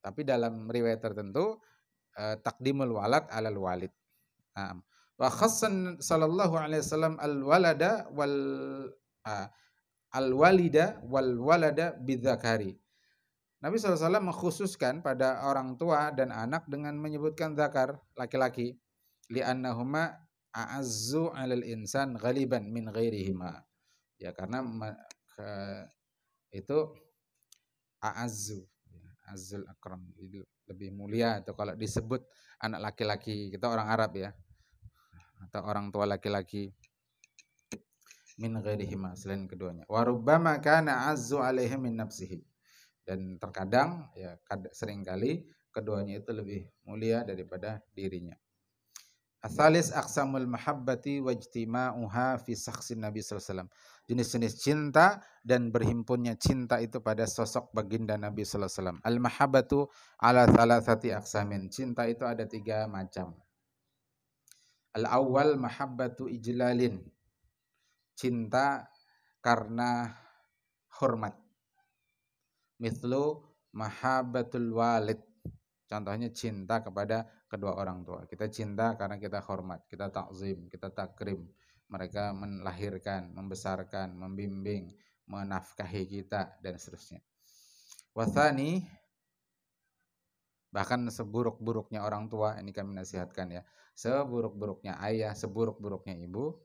Tapi dalam riwayat tertentu takdimul walad alal walid. Nah, wa khassan sallallahu alaihi wasallam al walada wal al-walida wal-walada bidzakari. Nabi SAW mengkhususkan pada orang tua dan anak dengan menyebutkan zakar, laki-laki. Li'annahuma a'azzu 'alal insan ghaliban min ghairihima. Ya karena itu a'azzu, azzul akram, lebih mulia, atau kalau disebut anak laki-laki, kita orang Arab ya, atau orang tua laki-laki, min ghairihima, selain keduanya. Wa rubbama kana azzu alaihi min nafsihi, dan terkadang ya seringkali keduanya itu lebih mulia daripada dirinya. Asalis aqsamul mahabbati wajtima'uha fi sakhsin Nabi sallallahu alaihi wasallam. Jenis-jenis cinta dan berhimpunnya cinta itu pada sosok baginda Nabi sallallahu alaihi wasallam. Al mahabbatu ala thalathati aqsamin. Cinta itu ada 3 macam. Al awwal mahabbatu ijlalin. Cinta karena hormat. Mithlu mahabbatul walid. Contohnya cinta kepada kedua orang tua. Kita cinta karena kita hormat, kita takzim, kita takrim. Mereka melahirkan, membesarkan, membimbing, menafkahi kita, dan seterusnya. Wathani, bahkan seburuk-buruknya orang tua, ini kami nasihatkan ya, seburuk-buruknya ayah, seburuk-buruknya ibu,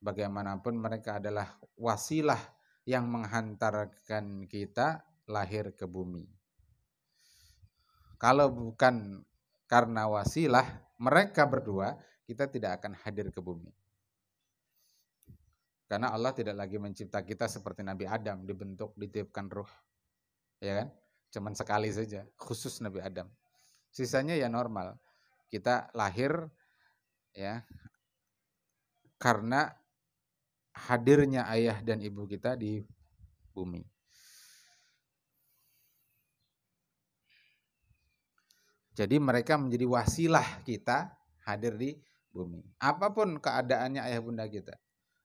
bagaimanapun mereka adalah wasilah yang menghantarkan kita lahir ke bumi. Kalau bukan karena wasilah mereka berdua, kita tidak akan hadir ke bumi. Karena Allah tidak lagi mencipta kita seperti Nabi Adam, dibentuk, ditiupkan ruh. Ya kan? Cuman sekali saja, khusus Nabi Adam. Sisanya ya normal. Kita lahir ya karena hadirnya ayah dan ibu kita di bumi. Jadi mereka menjadi wasilah kita hadir di bumi. Apapun keadaannya ayah bunda kita,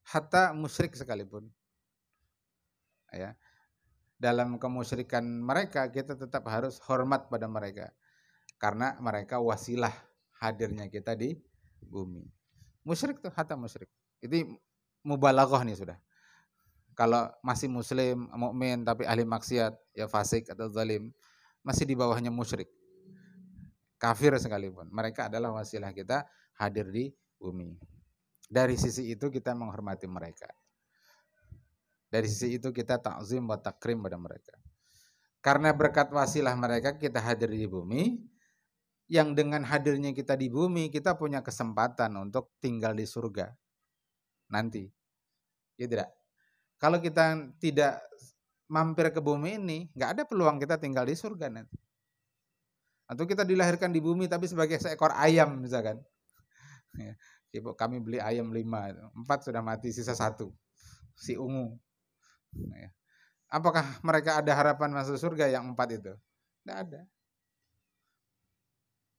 hatta musyrik sekalipun, ya, dalam kemusyrikan mereka kita tetap harus hormat pada mereka, karena mereka wasilah hadirnya kita di bumi. Musyrik tuh hatta musyrik. Itu mubalaghah nih sudah. Kalau masih muslim, mukmin tapi ahli maksiat, ya fasik atau zalim, masih di bawahnya musyrik. Kafir sekalipun, mereka adalah wasilah kita hadir di bumi. Dari sisi itu kita menghormati mereka. Dari sisi itu kita ta'zim wa takrim pada mereka. Karena berkat wasilah mereka kita hadir di bumi, yang dengan hadirnya kita di bumi kita punya kesempatan untuk tinggal di surga nanti. Ya tidak? Kalau kita tidak mampir ke bumi ini, nggak ada peluang kita tinggal di surga nanti. Atau kita dilahirkan di bumi tapi sebagai seekor ayam misalkan. Ya, ibu kami beli ayam 5, 4 sudah mati, sisa 1, si ungu. Ya. Apakah mereka ada harapan masuk surga yang 4 itu? Tidak ada.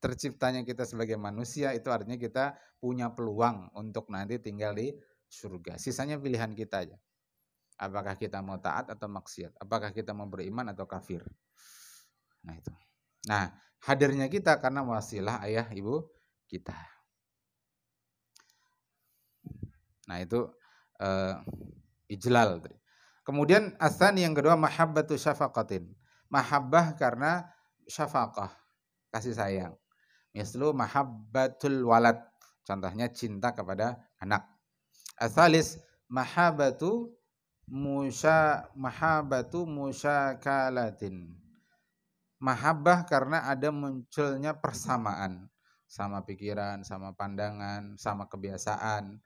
Terciptanya kita sebagai manusia itu artinya kita punya peluang untuk nanti tinggal di surga. Sisanya pilihan kita aja. Apakah kita mau taat atau maksiat? Apakah kita mau beriman atau kafir? Nah itu. Nah, hadirnya kita karena wasilah ayah ibu kita. Nah itu ijlal. Kemudian asani yang kedua mahabbatu syafaqatin. Mahabbah karena syafaqah, kasih sayang. Mislu mahabbatul walad. Contohnya cinta kepada anak. Asalis mahabbatu musyakalatin. Mahabbah karena ada munculnya persamaan, sama pikiran, sama pandangan, sama kebiasaan,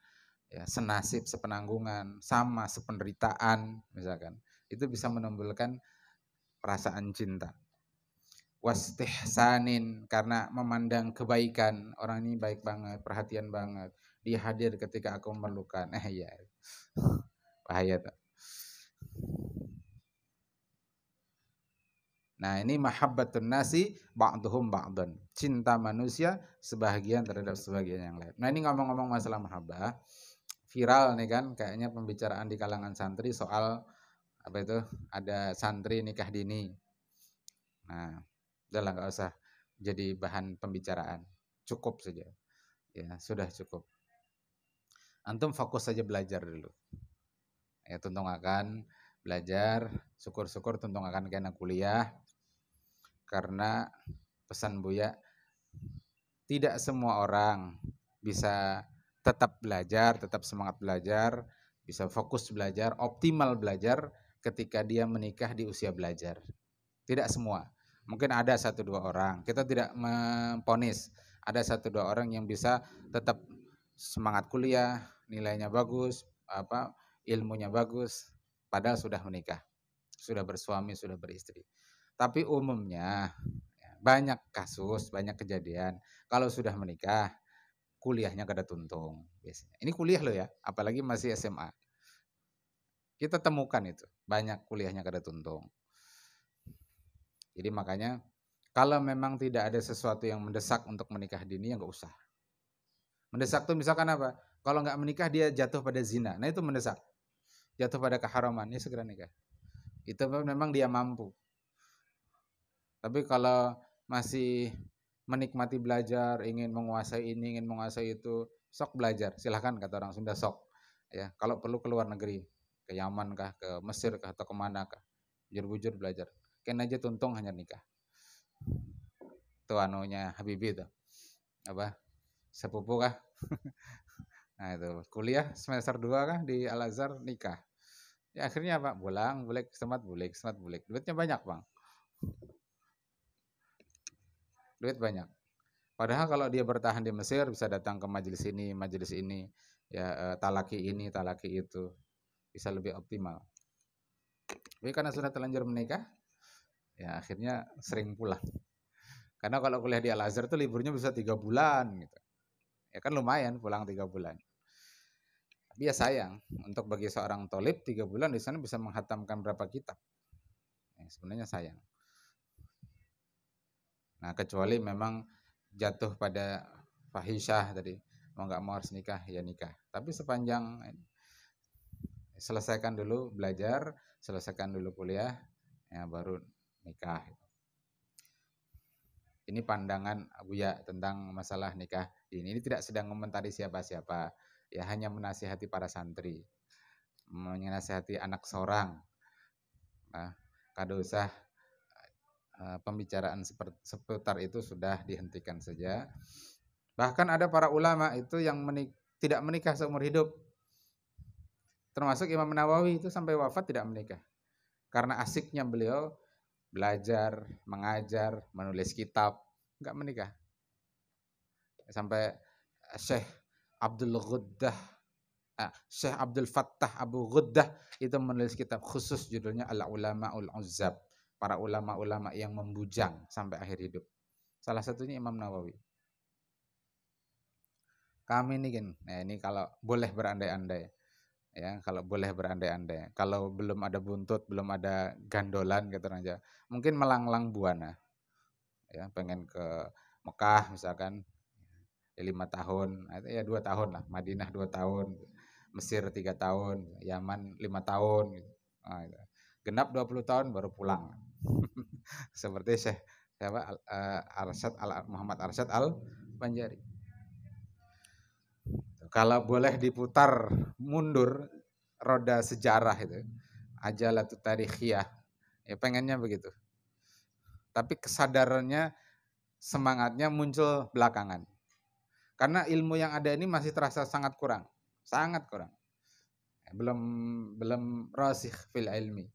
ya, senasib, sepenanggungan, sama sependeritaan misalkan. Itu bisa menimbulkan perasaan cinta. Wastihsanin karena memandang kebaikan, orang ini baik banget, perhatian banget, dia hadir ketika aku memerlukan. Ya. Bahaya tuh. Nah ini mahabbatun nasi ba'duhum ba'dan. Cinta manusia sebahagian terhadap sebagian yang lain. Nah ini ngomong-ngomong masalah mahabbah, viral nih kan kayaknya pembicaraan di kalangan santri soal apa itu, ada santri nikah dini. Nah udahlah gak usah jadi bahan pembicaraan. Cukup saja. Ya sudah cukup. Antum fokus saja belajar dulu. Ya tuntung akan belajar, syukur-syukur tuntung akan kena kuliah. Karena pesan Buya, tidak semua orang bisa tetap belajar, tetap semangat belajar, bisa fokus belajar, optimal belajar ketika dia menikah di usia belajar. Tidak semua. Mungkin ada 1-2 orang. Kita tidak memponis. Ada 1-2 orang yang bisa tetap semangat kuliah, nilainya bagus, ilmunya bagus, padahal sudah menikah, sudah bersuami, sudah beristri. Tapi umumnya banyak kasus, banyak kejadian kalau sudah menikah kuliahnya kada tuntung biasanya. Ini kuliah loh ya, apalagi masih SMA. Kita temukan itu, banyak kuliahnya kada tuntung. Jadi makanya kalau memang tidak ada sesuatu yang mendesak untuk menikah dini ya nggak usah. Mendesak tuh misalkan apa? Kalau nggak menikah dia jatuh pada zina, nah itu mendesak. Jatuh pada keharaman, ya segera nikah. Itu memang dia mampu. Tapi kalau masih menikmati belajar, ingin menguasai ini, ingin menguasai itu, sok belajar. Silahkan kata orang Sunda, sok. Ya, kalau perlu ke luar negeri, ke Yaman kah, ke Mesir kah, atau kemana kah, bujur-bujur belajar. Ken aja tuntung hanya nikah. Itu anunya Habibie itu. Apa? Sepupu kah? Nah itu kuliah semester 2 kah di Al Azhar, nikah. Ya akhirnya apa? Bulang, bulik, semat bulik, semat bulik. Duitnya banyak bang. Duit banyak. Padahal kalau dia bertahan di Mesir bisa datang ke majelis ini, ya talaki ini, talaki itu, bisa lebih optimal. Tapi karena sudah terlanjur menikah, ya akhirnya sering pulang. Karena kalau kuliah di Al Azhar tuh liburnya bisa 3 bulan gitu. Ya kan lumayan pulang 3 bulan. Tapi ya sayang, untuk bagi seorang tolib 3 bulan di sana bisa menghatamkan berapa kitab. Ya, sebenarnya sayang. Nah kecuali memang jatuh pada fahisyah tadi, mau nggak mau harus nikah, ya nikah. Tapi sepanjang selesaikan dulu belajar, selesaikan dulu kuliah, ya baru nikah. Ini pandangan Buya tentang masalah nikah dini. Ini tidak sedang komentari siapa-siapa, ya hanya menasihati para santri, menasihati anak seorang. Nah, kada usah pembicaraan seputar itu sudah dihentikan saja. Bahkan ada para ulama itu yang tidak menikah seumur hidup. Termasuk Imam Nawawi itu sampai wafat tidak menikah. Karena asiknya beliau belajar, mengajar, menulis kitab, enggak menikah. Sampai Syekh Abdul Ghuddah, Syekh Abdul Fattah Abu Ghuddah itu menulis kitab khusus judulnya Al-Ulama'ul Uzzab, para ulama-ulama yang membujang sampai akhir hidup. Salah satunya Imam Nawawi. Kami ini kan, nah ini kalau boleh berandai-andai, ya kalau boleh berandai-andai, kalau belum ada buntut, belum ada gandolan gitu aja, mungkin melanglang buana, ya pengen ke Mekah misalkan, ya 5 tahun, ya 2 tahun lah, Madinah 2 tahun, Mesir 3 tahun, Yaman 5 tahun, nah, genap 20 tahun baru pulang. Seperti Syekh Muhammad Arsyad Al-Banjari. Kalau boleh diputar mundur roda sejarah itu, ajalatu tarikhiyah, ya pengennya begitu. Tapi kesadarannya, semangatnya muncul belakangan. Karena ilmu yang ada ini masih terasa sangat kurang, sangat kurang. Belum rasikh fil ilmi.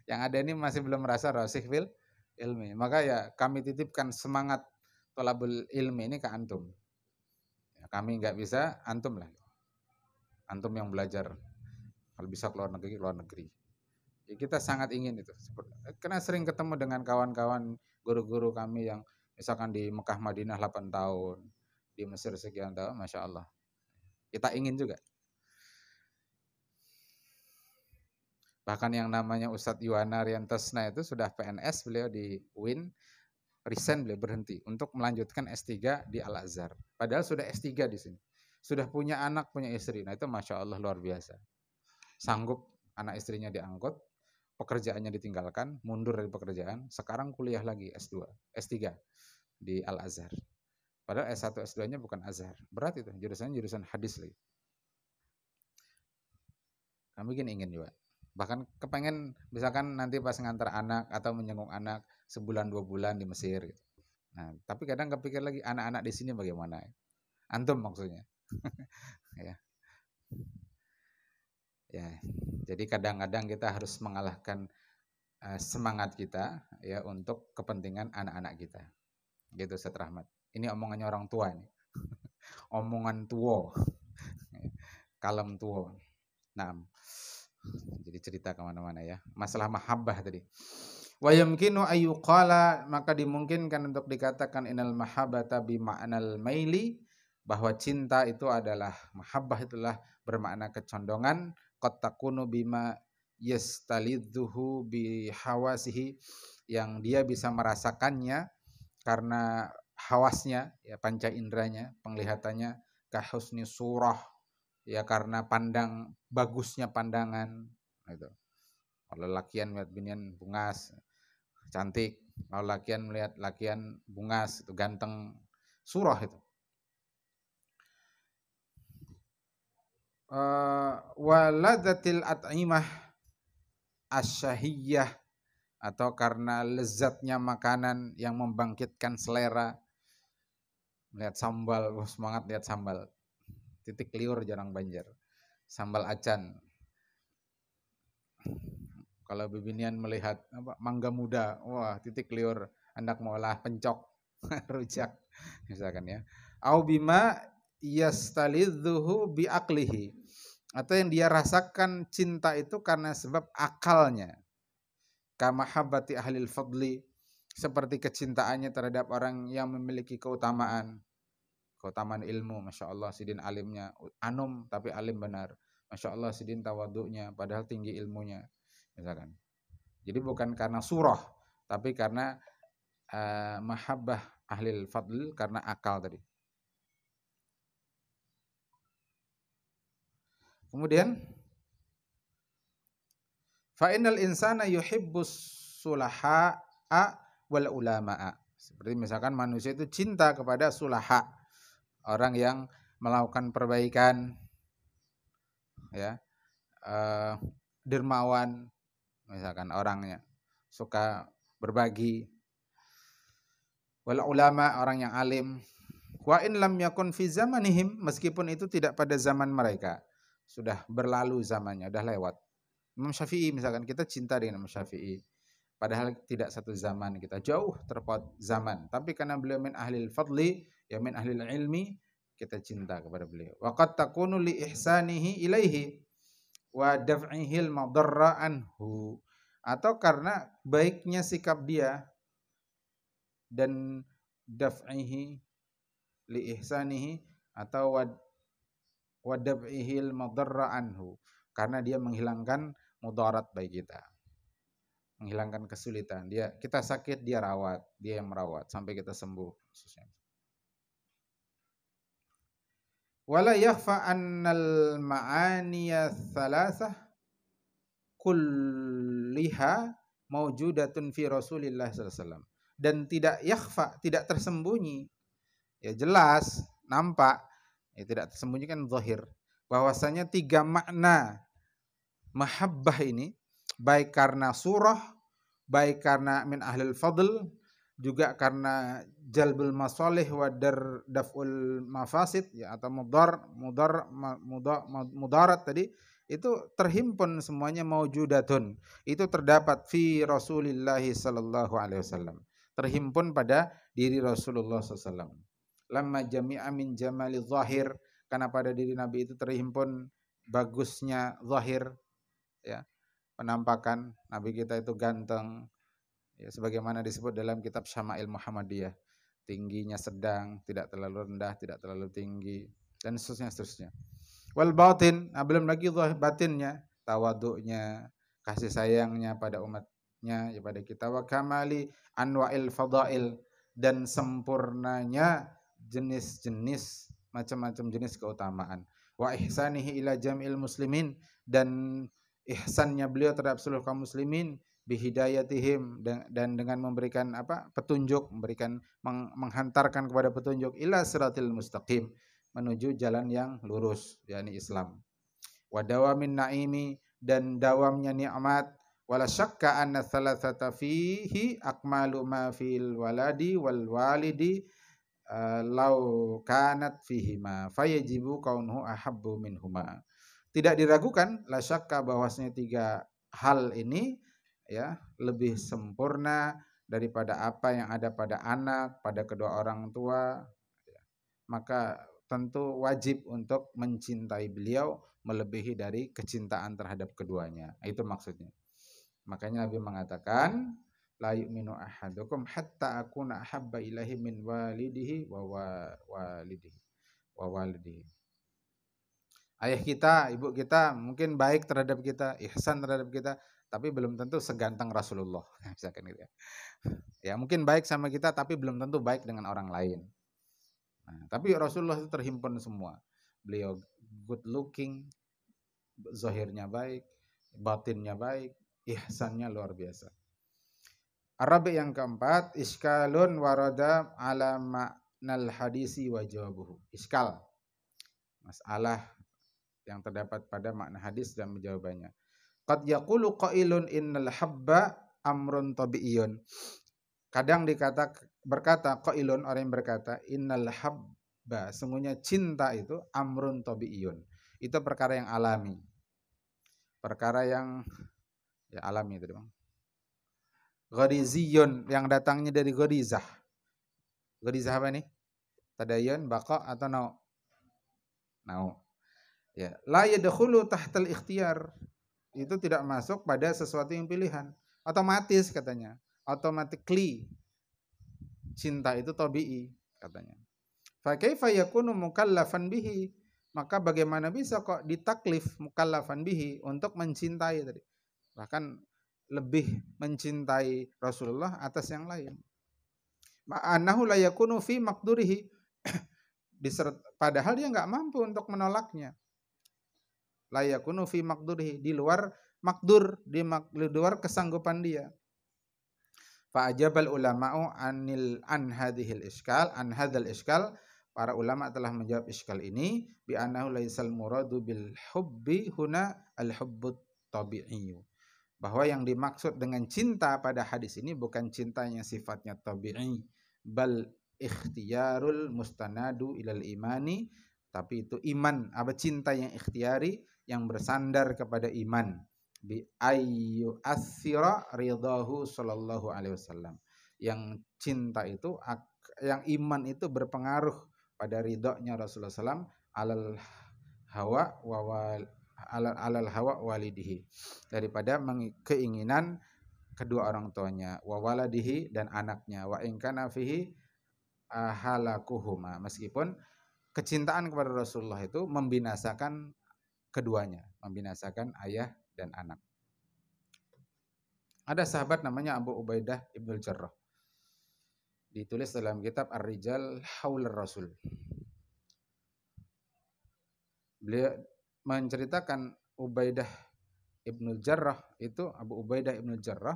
Yang ada ini masih belum merasa rasikh fil ilmi. Maka ya kami titipkan semangat thalabul ilmi ini ke antum. Ya, kami nggak bisa, antum lah. Antum yang belajar. Kalau bisa keluar negeri. Ya, kita sangat ingin itu. Karena sering ketemu dengan kawan-kawan guru-guru kami yang misalkan di Mekah Madinah 8 tahun, di Mesir sekian tahun, Masya Allah. Kita ingin juga. Bahkan yang namanya Ustadz Yuwana Riantasna itu sudah PNS, beliau di UIN, resign, beliau berhenti untuk melanjutkan S3 di Al Azhar. Padahal sudah S3 di sini. Sudah punya anak, punya istri. Nah itu Masya Allah luar biasa. Sanggup anak istrinya diangkut, pekerjaannya ditinggalkan, mundur dari pekerjaan, sekarang kuliah lagi S2, S3 di Al Azhar. Padahal S1, S2-nya bukan Azhar. Berat itu, jurusannya jurusan hadis lagi. Kami ingin juga. Bahkan kepengen misalkan nanti pas ngantar anak atau menjenguk anak sebulan 2 bulan di Mesir gitu. Nah, tapi kadang kepikir lagi anak-anak di sini bagaimana? Antum maksudnya. Ya. Ya. Jadi kadang-kadang kita harus mengalahkan semangat kita ya untuk kepentingan anak-anak kita. Gitu Ustaz Rahmat. Ini omongannya orang tua nih. Omongan tua. Kalem tua. Nah, jadi cerita kemana-mana ya. Masalah mahabbah tadi. Wa yamkinu ayyuqala, maka dimungkinkan untuk dikatakan innal mahabbata bi ma'nal maili, bahwa cinta itu adalah, mahabbah itulah bermakna kecondongan, qad takunu bima yastalidzuhu bi hawasihi, yang dia bisa merasakannya karena hawasnya ya, panca inderanya, penglihatannya, kahusni surah ya, karena bagusnya pandangan gitu. Kalau lakian melihat binian bungas cantik, kalau lakian melihat lakian bungas itu ganteng, surah itu. Waladatil at'imah asyahiyah, atau karena lezatnya makanan yang membangkitkan selera. Lihat sambal, semangat lihat sambal. Titik liur jarang banjar. Sambal acan. Kalau bibinian melihat mangga muda, wah titik liur, hendak mengolah pencok, rujak misalkan ya. Au bima yastalidzuhu bi aqlihi, atau yang dia rasakan cinta itu karena sebab akalnya. Kama habbati ahlil fadli, seperti kecintaannya terhadap orang yang memiliki keutamaan ilmu. Masya Allah sidin alimnya, anum tapi alim benar. Masya Allah sidin tawaduknya padahal tinggi ilmunya misalkan. Jadi bukan karena surah, tapi karena mahabbah ahlil fadl, karena akal tadi. Kemudian fa innal insana yuhibbus sulaha'a wal ulama'a. Seperti misalkan manusia itu cinta kepada sulaha, orang yang melakukan perbaikan ya, dermawan misalkan orangnya, suka berbagi. Wal ulama, orang yang alim. Wa in lam yakun fi zamanihim, meskipun itu tidak pada zaman mereka, sudah berlalu zamannya, sudah lewat. Imam Syafi'i misalkan, kita cinta dengan Imam Syafi'i, padahal tidak satu zaman, kita jauh terpaut zaman, tapi karena beliau min ahlil fadli, ya min ahlil ilmi, kita cinta kepada beliau. Wa qad takunu li ihsanihi ilaihi wa daf'ihil madarra anhu, atau karena baiknya sikap dia dan daf'ihi li ihsanihi, atau wa daf'ihil madarra anhu, karena dia menghilangkan mudarat bagi kita, menghilangkan kesulitan. Kita sakit, dia rawat, dia yang merawat sampai kita sembuh khususnya. Wala yakhfa annal ma'aniya thalathah kulliha mawjudatun fi Rasulillah sallallahu alaihi wasallam. Dan tidak yakhfa, tidak tersembunyi, ya jelas, nampak, ya tidak tersembunyi kan zahir, bahwasanya 3 makna mahabbah ini, baik karena surah, baik karena min ahlil fadl, juga karena jalbul masalih wa daf'ul mafasid ya, atau mudarat tadi, itu terhimpun semuanya, maujudatun, itu terdapat fi Rasulillah sallallahu alaihi wasallam, terhimpun pada diri Rasulullah SAW. Lamma jami'a min jamali zahir, karena pada diri Nabi itu terhimpun bagusnya zahir ya, penampakan Nabi kita itu ganteng ya, sebagaimana disebut dalam kitab Syama'il Muhammadiyah, tingginya sedang, tidak terlalu rendah, tidak terlalu tinggi, dan seterusnya. Wal batin, belum lagi batinnya, tawaduknya, kasih sayangnya pada umatnya ya, pada kita. Wa kamali anwa'il fadail, dan sempurnanya jenis-jenis, macam-macam jenis keutamaan. Wa ihsanihi ila jam'il muslimin, dan ihsannya beliau terhadap seluruh kaum muslimin, bihidayatihim, dan dengan memberikan petunjuk, menghantarkan kepada petunjuk, ila siratil mustaqim, menuju jalan yang lurus, yakni Islam. Wa dawamin naimi, dan dawamnya nikmat. Wala syakka anna thalathata fihi akmalu ma fil waladi wal walidi law kanat fihima fayajibu kaunuhu ahabbu minhuma. Tidak diragukan, la syakka, bahwasanya 3 hal ini ya, lebih sempurna daripada apa yang ada pada anak, pada kedua orang tua, ya, maka tentu wajib untuk mencintai beliau melebihi dari kecintaan terhadap keduanya. Itu maksudnya. Makanya Nabi mengatakan, la yu'minu ahadukum hatta akuna ahabba ilahi min walidihi wa walidihi. Ayah kita, ibu kita mungkin baik terhadap kita, ihsan terhadap kita, tapi belum tentu seganteng Rasulullah. Misalkan gitu ya. Ya mungkin baik sama kita, tapi belum tentu baik dengan orang lain. Nah, tapi Rasulullah itu terhimpun semua. Beliau good looking, zahirnya baik, batinnya baik, ihsannya luar biasa. Arabi yang keempat, iskalun warada ala ma'nal hadisi wa jawabuhu. Iskal, masalah yang terdapat pada makna hadis dan jawabannya. Qad yaqulu qailun innal habba amrun tabi'iyun. Kadang berkata qailun, orang yang berkata innal habba, sungguhnya cinta itu amrun tabi'iyun. Itu perkara yang alami. Perkara yang ya alami tadi, Bang. Ghariziyun, yang datangnya dari gharizah. Gharizah apa nih? Tadayun, baqa atau nau? Nau. Ya, la yadkhulu tahtal ikhtiyar. Itu tidak masuk pada sesuatu yang pilihan. Otomatis katanya. Automatically. Cinta itu tabi'i katanya. Fa kaifa yakunu mukallafan bihi? Maka bagaimana bisa kok ditaklif mukallafan bihi untuk mencintai tadi? Bahkan lebih mencintai Rasulullah atas yang lain. Ma'anahu la yakunu fi maqdurihi. Padahal dia enggak mampu untuk menolaknya. La yakunu fi maqdurihi, di luar makdur, di luar kesanggupan dia. Fa ajabal ulama'u an hadhil iskal, an hadzal iskal, para ulama telah menjawab iskal ini bi annahu laisal muradu bil hubbi huna al hubbut tabi'i. Bahwa yang dimaksud dengan cinta pada hadis ini bukan cinta yang sifatnya tabi'i, bal ikhtiyarul mustanadu ilal imani, tapi itu iman, apa cinta yang ikhtiari, yang bersandar kepada iman, bi ayyu asyira ridahu sallallahu alaihi wasallam, yang cinta itu, yang iman itu berpengaruh pada ridhonya Rasulullah SAW alal hawa alal hawa walidihi, daripada keinginan kedua orang tuanya, wa waladihi, dan anaknya, wa in kana fihi halakuhuma, meskipun kecintaan kepada Rasulullah itu membinasakan keduanya, membinasakan ayah dan anak. Ada sahabat namanya Abu Ubaidah Ibnul Jarrah. Ditulis dalam kitab Ar-Rijal Haular Rasul. Beliau menceritakan Ubaidah Ibnul Jarrah itu, Abu Ubaidah Ibnul Jarrah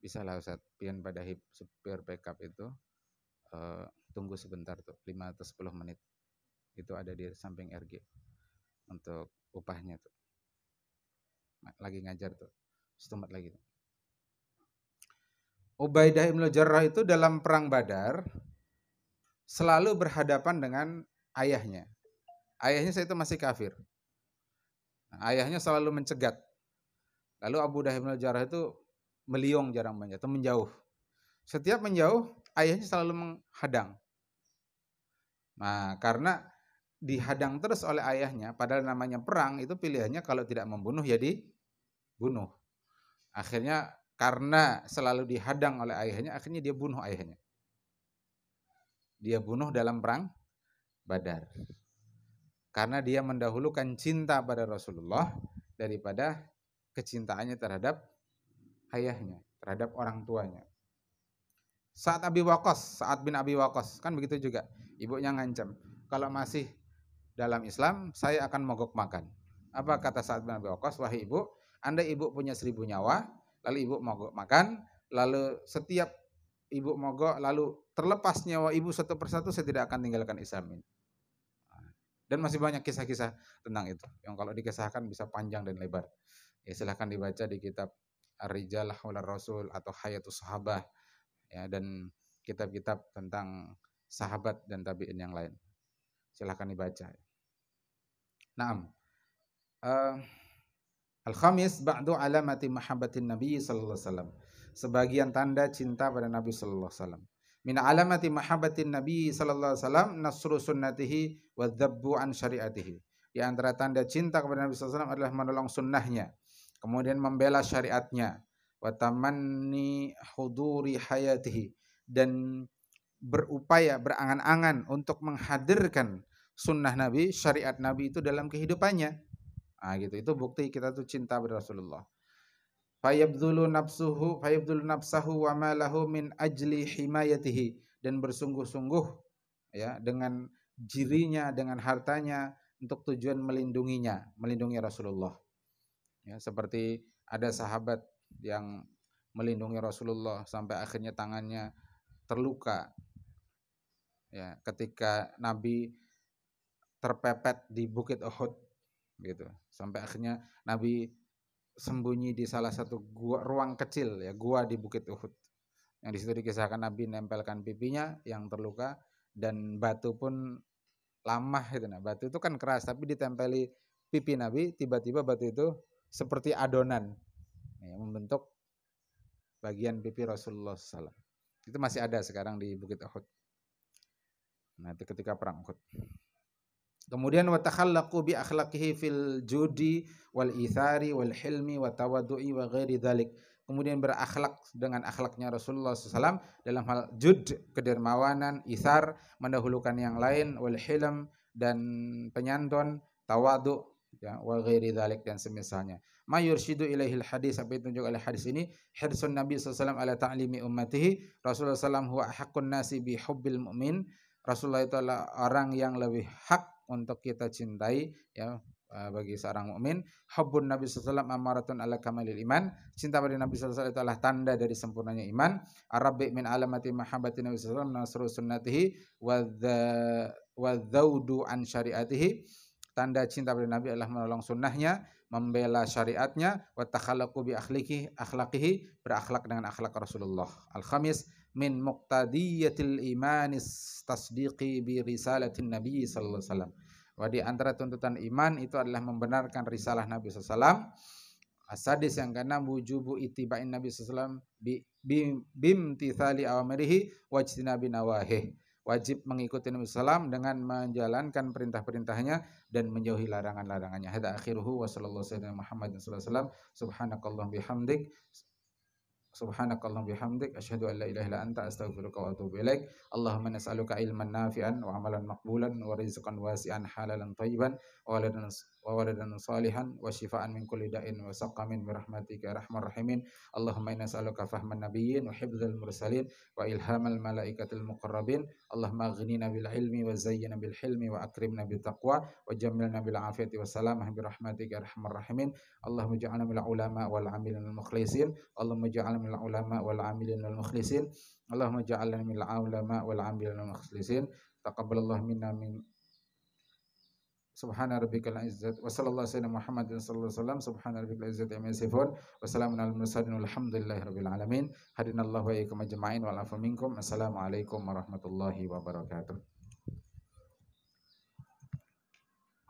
bisa lah Ustaz, pian pada supir backup itu tunggu sebentar tuh, 5 atau 10 menit. Itu ada di samping RG untuk upahnya tuh. Lagi ngajar tuh. Setempat lagi tuh. Ubaidah Ibnu Jarrah itu dalam perang Badar selalu berhadapan dengan ayahnya. Ayahnya saat itu masih kafir. Nah, ayahnya selalu mencegat. Lalu Abu Ubaidah Ibnu Jarrah itu meliung jarang banyak atau menjauh. Setiap menjauh, ayahnya selalu menghadang. Nah, karena dihadang terus oleh ayahnya, padahal namanya perang, itu pilihannya kalau tidak membunuh ya dibunuh. Akhirnya karena selalu dihadang oleh ayahnya, akhirnya dia bunuh ayahnya. Dia bunuh dalam perang Badar. Karena dia mendahulukan cinta pada Rasulullah daripada kecintaannya terhadap ayahnya, terhadap orang tuanya. Sa'ad bin Abi Waqqas, kan begitu juga. Ibunya ngancam, kalau masih dalam Islam, saya akan mogok makan. Apa kata Sa'ad bin Abi Waqqas? Wahai ibu, andai ibu punya 1000 nyawa, lalu ibu mogok makan, lalu setiap ibu mogok, lalu terlepas nyawa ibu satu persatu, saya tidak akan tinggalkan Islam ini. Dan masih banyak kisah-kisah tentang itu, yang kalau dikisahkan bisa panjang dan lebar. Ya, silahkan dibaca di kitab Ar-Rijal Haular Rasul atau Hayatus Sahabah. Ya, dan kitab-kitab tentang sahabat dan tabi'in yang lain. Silahkan dibaca. Naam. Al-khamis ba'du alamati mahabbatin Nabi sallallahu alaihi wasallam. Sebagian tanda cinta pada Nabi sallallahu alaihi wasallam. Min alamati mahabbatin Nabi sallallahu alaihi wasallam nasru sunnatihi wa dzabbu an syariatihi. Di antara tanda cinta kepada Nabi sallallahu alaihi wasallam adalah menolong sunnahnya, kemudian membela syariatnya, wa tamanni huduri hayatihi, dan berupaya berangan-angan untuk menghadirkan sunnah Nabi, syariat Nabi itu dalam kehidupannya. Nah, gitu. Itu bukti kita tuh cinta pada Rasulullah. Fayabdhulu nafsahu wa malahu min ajli himayatihi, dan bersungguh-sungguh ya dengan dirinya, dengan hartanya untuk tujuan melindungi Rasulullah. Ya, seperti ada sahabat yang melindungi Rasulullah sampai akhirnya tangannya terluka. Ya, ketika Nabi terpepet di Bukit Uhud gitu. Sampai akhirnya Nabi sembunyi di salah satu gua, ruang kecil ya, gua di Bukit Uhud. Yang di situ dikisahkan Nabi nempelkan pipinya yang terluka dan batu pun lamah gitu. Nah, batu itu kan keras tapi ditempeli pipi Nabi, tiba-tiba batu itu seperti adonan ya, membentuk bagian pipi Rasulullah SAW. Itu masih ada sekarang di Bukit Uhud. Nah, itu ketika perang Uhud. Kemudian wa takhallaqu bi akhlaqihi fil judi wal ithari wal hilmi wa tawaddu'i wa ghairi dzalik. Kemudian berakhlak dengan akhlaknya Rasulullah SAW dalam hal jud, kedermawanan, ithar, mendahulukan yang lain, wal hilm, dan penyantun, tawadhu, ya, wa ghairi dzalik, dan semisalnya. Ma yurshidu ilaihil hadis, apa itu tunjuk oleh hadis ini, hirsun Nabi SAW ala ta'limi ummatihi, Rasulullah SAW huwa haqqun nasi bi hubbil mu'min. Rasulullah itu adalah orang yang lebih hak untuk kita cintai ya bagi seorang mukmin. Hubbun Nabi sallallahu alaihi wasallam amaratun ala kamalil iman. Cinta pada Nabi sallallahu alaihi wasallam itu adalah tanda dari sempurnanya iman. Arabi min alamati mahabbati Nabi sallallahu alaihi wasallam nasru sunnatihi wa dzaudu an syariatihi. Tanda cinta pada Nabi adalah menolong sunnahnya, membela syariatnya, wa takhallaqu bi akhlaqihi, berakhlak dengan akhlak Rasulullah. Al-khamis min muqtadiyatil imanis tasdiqi bi risalatin Nabi sallallahu alaihi wasallam. Di antara tuntutan iman itu adalah membenarkan risalah Nabi sallallahu alaihi wasallam. As-sadis yang keenam wujubu ittiba'in Nabi sallallahu alaihi wasallam bimtithali awamirihi wajtinabi nawahih. Wajib mengikuti Nabi sallallahu dengan menjalankan perintah-perintahnya dan menjauhi larangan-larangannya. Hadza akhiruhu wa sallallahu alaihi Muhammad sallallahu alaihi wasallam. Subhanakallahumma bihamdik. Subhanakallahumma bihamdik asyhadu an la ilaha illa anta astaghfiruka wa atubu ilaik. Allahumma nas'aluka ilman nafi'an wa amalan maqbulan wa rizqan wasi'an halalan thayyiban wa waladan salihan wa shifaan min kulli da'in wa saqamin bi rahmatika arhamar rahimin. Allahumma inna nas'aluka fahman nabiyyin wa hifdzal mursalin wa ilhamal malaikatil muqarrabin. Allahumma aghnina bil ilmi wa zayyina bil hilmi wa akrimna bil taqwa wa jammilna bil afiyati wa salamah bi rahmatika arhamar rahimin. Allahumma ij'alna minal ulama wal 'amilin al mukhlisin. Allahumma ij'alna minal ulama wal 'amilin al mukhlisin. Allahumma ij'alna minal ulama wal 'amilin al mukhlisin. Taqabbalallahu minna min Subhana rabbikal izzati wa sallallahu alaihi Muhammadin sallallahu alaihi wasallam. Subhana rabbikal izzati amma yasifun wa salamun alal mursalin walhamdulillahi rabbil alamin. Hadinallahu wa iyyakum ajma'in wal afu minkum. Assalamualaikum warahmatullahi wabarakatuh.